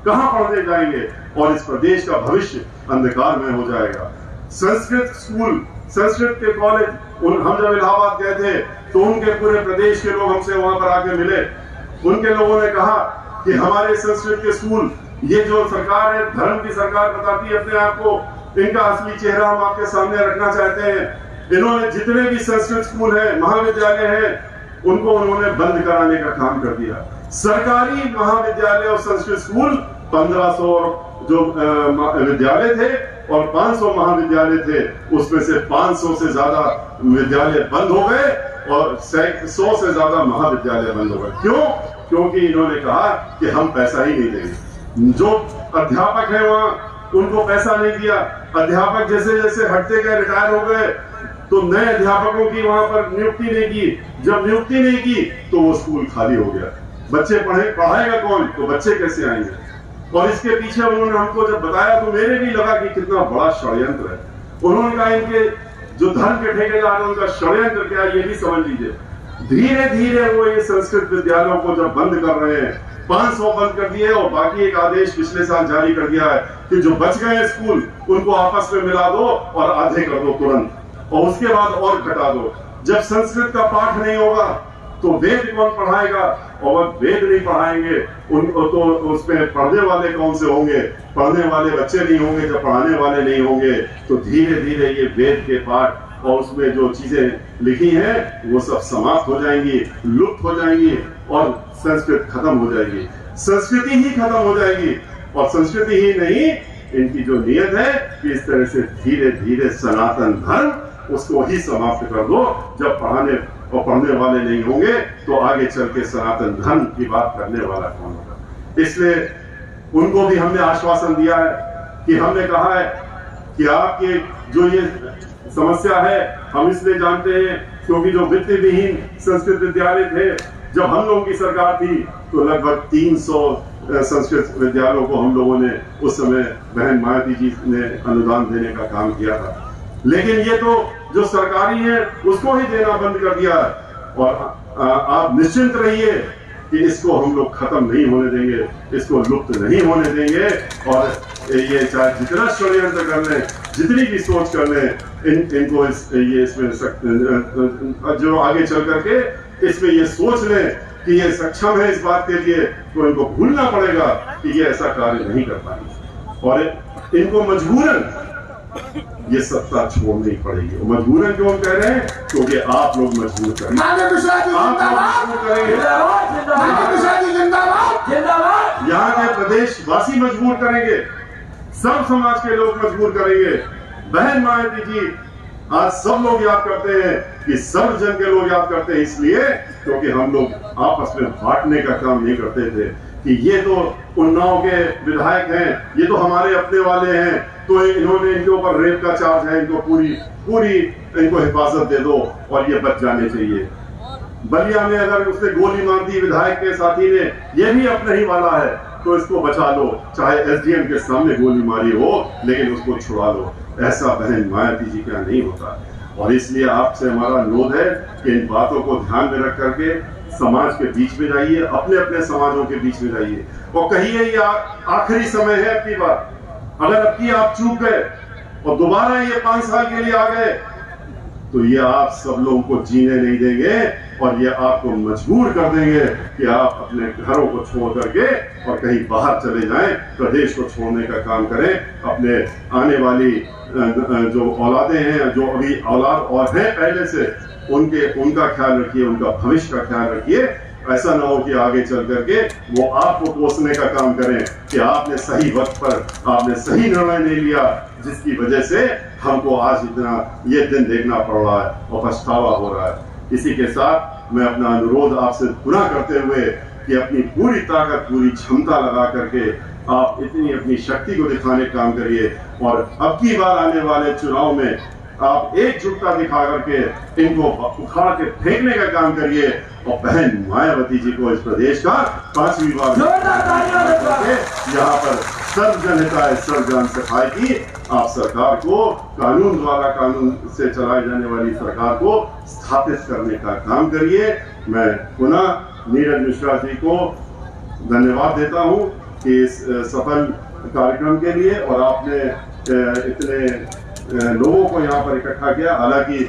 कहाँ पढ़ने जाएंगे, और इस प्रदेश का भविष्य अंधकार में हो जाएगा। संस्कृत स्कूल, संस्कृत के कॉलेज, हम जब इलाहाबाद गए थे तो उनके पूरे प्रदेश के लोग हमसे वहां पर आके मिले। उनके लोगों ने कहा कि हमारे संस्कृत के स्कूल, ये जो सरकार है, धर्म की सरकार बताती है अपने आप को, इनका असली चेहरा हम आपके सामने रखना चाहते हैं। इन्होंने जितने भी संस्कृत स्कूल है, महाविद्यालय है, उनको उन्होंने बंद कराने का काम कर दिया। सरकारी महाविद्यालय और संस्कृत स्कूल 1500 जो विद्यालय थे और 500 महाविद्यालय थे, उसमें से 500 से ज्यादा विद्यालय बंद हो गए और 100 से ज्यादा महाविद्यालय बंद हो गए। क्यों? क्योंकि इन्होंने कहा कि हम पैसा ही नहीं देंगे। जो अध्यापक है वहां, उनको पैसा नहीं दिया। अध्यापक जैसे जैसे हटते गए, रिटायर हो गए, तो नए अध्यापकों की वहां पर नियुक्ति नहीं की। जब नियुक्ति नहीं की तो वो स्कूल खाली हो गया। बच्चे पढ़ाएगा कौन? तो बच्चे कैसे आएंगे? और इसके पीछे उन्होंने हमको जब बताया तो मेरे भी लगा कि कितना बड़ा षड्यंत्र है। उन्होंने कहा इनके जो धर्म के ठेकेदार हैं उनका षड्यंत्र क्या है, ये भी समझ लीजिए। धीरे धीरे वो ये संस्कृत विद्यालयों को जब बंद कर रहे हैं, 500 बंद कर दिए और बाकी एक आदेश पिछले साल जारी कर दिया है कि जो बच गए स्कूल उनको आपस में मिला दो और आधे कर दो तुरंत, और उसके बाद और घटा दो। जब संस्कृत का पाठ नहीं होगा तो वेद कौन पढ़ाएगा? और वेद नहीं पढ़ाएंगे तो उसमें पढ़ने वाले कौन से होंगे? पढ़ने वाले बच्चे नहीं होंगे। जब पढ़ाने वाले नहीं होंगे तो धीरे धीरे ये वेद के पाठ और उसमें जो चीजें लिखी हैं वो सब समाप्त हो जाएंगी, लुप्त हो जाएंगी, और संस्कृत खत्म हो जाएगी, संस्कृति ही खत्म हो जाएगी। और संस्कृति ही नहीं, इनकी जो नियत है कि इस तरह से धीरे धीरे सनातन धर्म उसको ही समाप्त कर दो। जब पढ़ाने और पढ़ने वाले नहीं होंगे तो आगे चल के सनातन धर्म की बात करने वाला कौन होगा? इसलिए उनको भी हमने आश्वासन दिया है कि हमने कहा है कि आपके जो ये समस्या है, हम इसलिए जानते हैं क्योंकि जो वित्त विहीन संस्कृत विद्यालय थे, जब हम लोगों की सरकार थी तो लगभग 300 संस्कृत विद्यालयों को हम लोगों ने उस समय बहन मायावती जी ने अनुदान देने का काम किया था। लेकिन ये तो जो सरकारी है उसको ही देना बंद कर दिया है। और आप निश्चिंत रहिए कि इसको हम लोग खत्म नहीं होने देंगे, इसको लुप्त नहीं होने देंगे। और ये चाहे जितना षड्यंत्र कर लें, जितनी भी सोच कर लें, इनको इसमें जो आगे चल करके इसमें ये सोच लें कि ये सक्षम है इस बात के लिए, तो इनको भूलना पड़ेगा कि ये ऐसा कार्य नहीं कर पाएंगे। और इनको मजबूरन ये सत्ता छोड़नी पड़ेगी। और मजबूरन क्यों कह रहे हैं? क्योंकि आप लोग मजबूर करेंगे, यहाँ के प्रदेशवासी मजबूर करेंगे, सब समाज के लोग मजबूर करेंगे। बहन मायावती जी आज सब लोग याद करते हैं कि सब जन के लोग याद करते हैं, इसलिए क्योंकि हम लोग आपस में बांटने का काम नहीं करते थे कि ये तो उन्नाव के विधायक हैं, ये तो हमारे अपने वाले हैं, तो इन्होंने इनके ऊपर रेप का चार्ज है, इनको पूरी इनको हिफाजत दे दो और ये बच जाने चाहिए। बलिया में अगर उसने गोली मार दी विधायक के साथी ने, ये भी अपने ही वाला है, तो इसको बचा लो, चाहे एसडीएम के सामने गोली मारी हो, लेकिन उसको छुड़ा लो। ऐसा बहन मायावती जी का नहीं होता। और इसलिए आपसे हमारा अनुरोध है कि इन बातों को ध्यान में रख करके समाज के बीच में जाइए, अपने अपने समाजों के बीच में जाइए और कहिए ये आखिरी समय है आपकी बात। अगर अब की आप चूक गए और दोबारा ये 5 साल के लिए आ गए तो ये आप सब लोगों को जीने नहीं देंगे और ये आपको मजबूर कर देंगे कि आप अपने घरों को छोड़ करके और कहीं बाहर चले जाएं, प्रदेश को छोड़ने का काम करें। अपने आने वाली जो औलादें हैं, जो अभी औलाद और हैं पहले से, उनका ख्याल रखिए, उनका भविष्य का ख्याल रखिए। ऐसा ना हो कि आगे चल करके वो आपको कोसने का काम करें कि आपने सही वक्त पर आपने सही निर्णय नहीं लिया, जिसकी वजह से हमको आज इतना ये दिन देखना पड़ रहा है और पछतावा हो रहा है। इसी के साथ मैं अपना अनुरोध आपसे पूरा करते हुए कि अपनी पूरी ताकत, पूरी क्षमता लगा करके आप इतनी अपनी शक्ति को दिखाने का काम करिए और अब की बार आने वाले चुनाव में आप एकजुटता दिखा करके इनको उखाड़ के फेंकने का काम करिए और बहन मायावती जी को इस प्रदेश का 5वीं बार यहाँ पर सर्वजनता है, सर्वजन सफाई की आप सरकार को कानून द्वारा, कानून से चलाई जाने वाली सरकार को स्थापित करने का काम करिए। मैं पुनः नीरज मिश्रा जी को धन्यवाद देता हूं कि इस सफल कार्यक्रम के लिए और आपने इतने लोगों को यहाँ पर इकट्ठा किया। हालांकि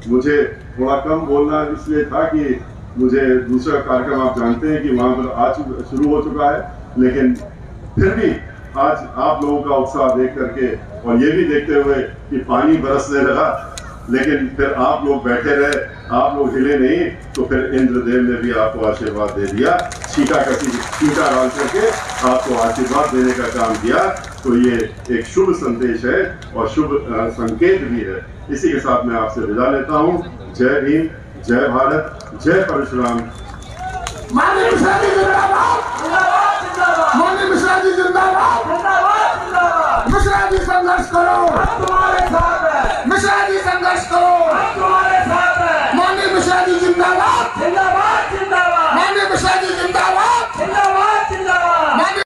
मुझे थोड़ा कम बोलना इसलिए था कि मुझे दूसरा कार्यक्रम आप जानते हैं कि वहाँ पर आज शुरू हो चुका है, लेकिन फिर भी आज आप लोगों का उत्साह देख करके और ये भी देखते हुए कि पानी बरसने लगा लेकिन फिर आप लोग बैठे रहे, आप लोग हिले नहीं, तो फिर इंद्रदेव ने भी आपको आशीर्वाद दे दिया, छींटा डाल करके आपको आशीर्वाद देने का काम किया। तो ये एक शुभ संदेश है और शुभ संकेत भी है। इसी के साथ मैं आपसे विदा लेता हूँ। जय भीम, जय भारत, जय परशुराम। माननीय मिश्रा जी जिंदाबाद, माननीय मिश्रा जी जिंदाबाद, मिश्रा जी संघर्ष करो।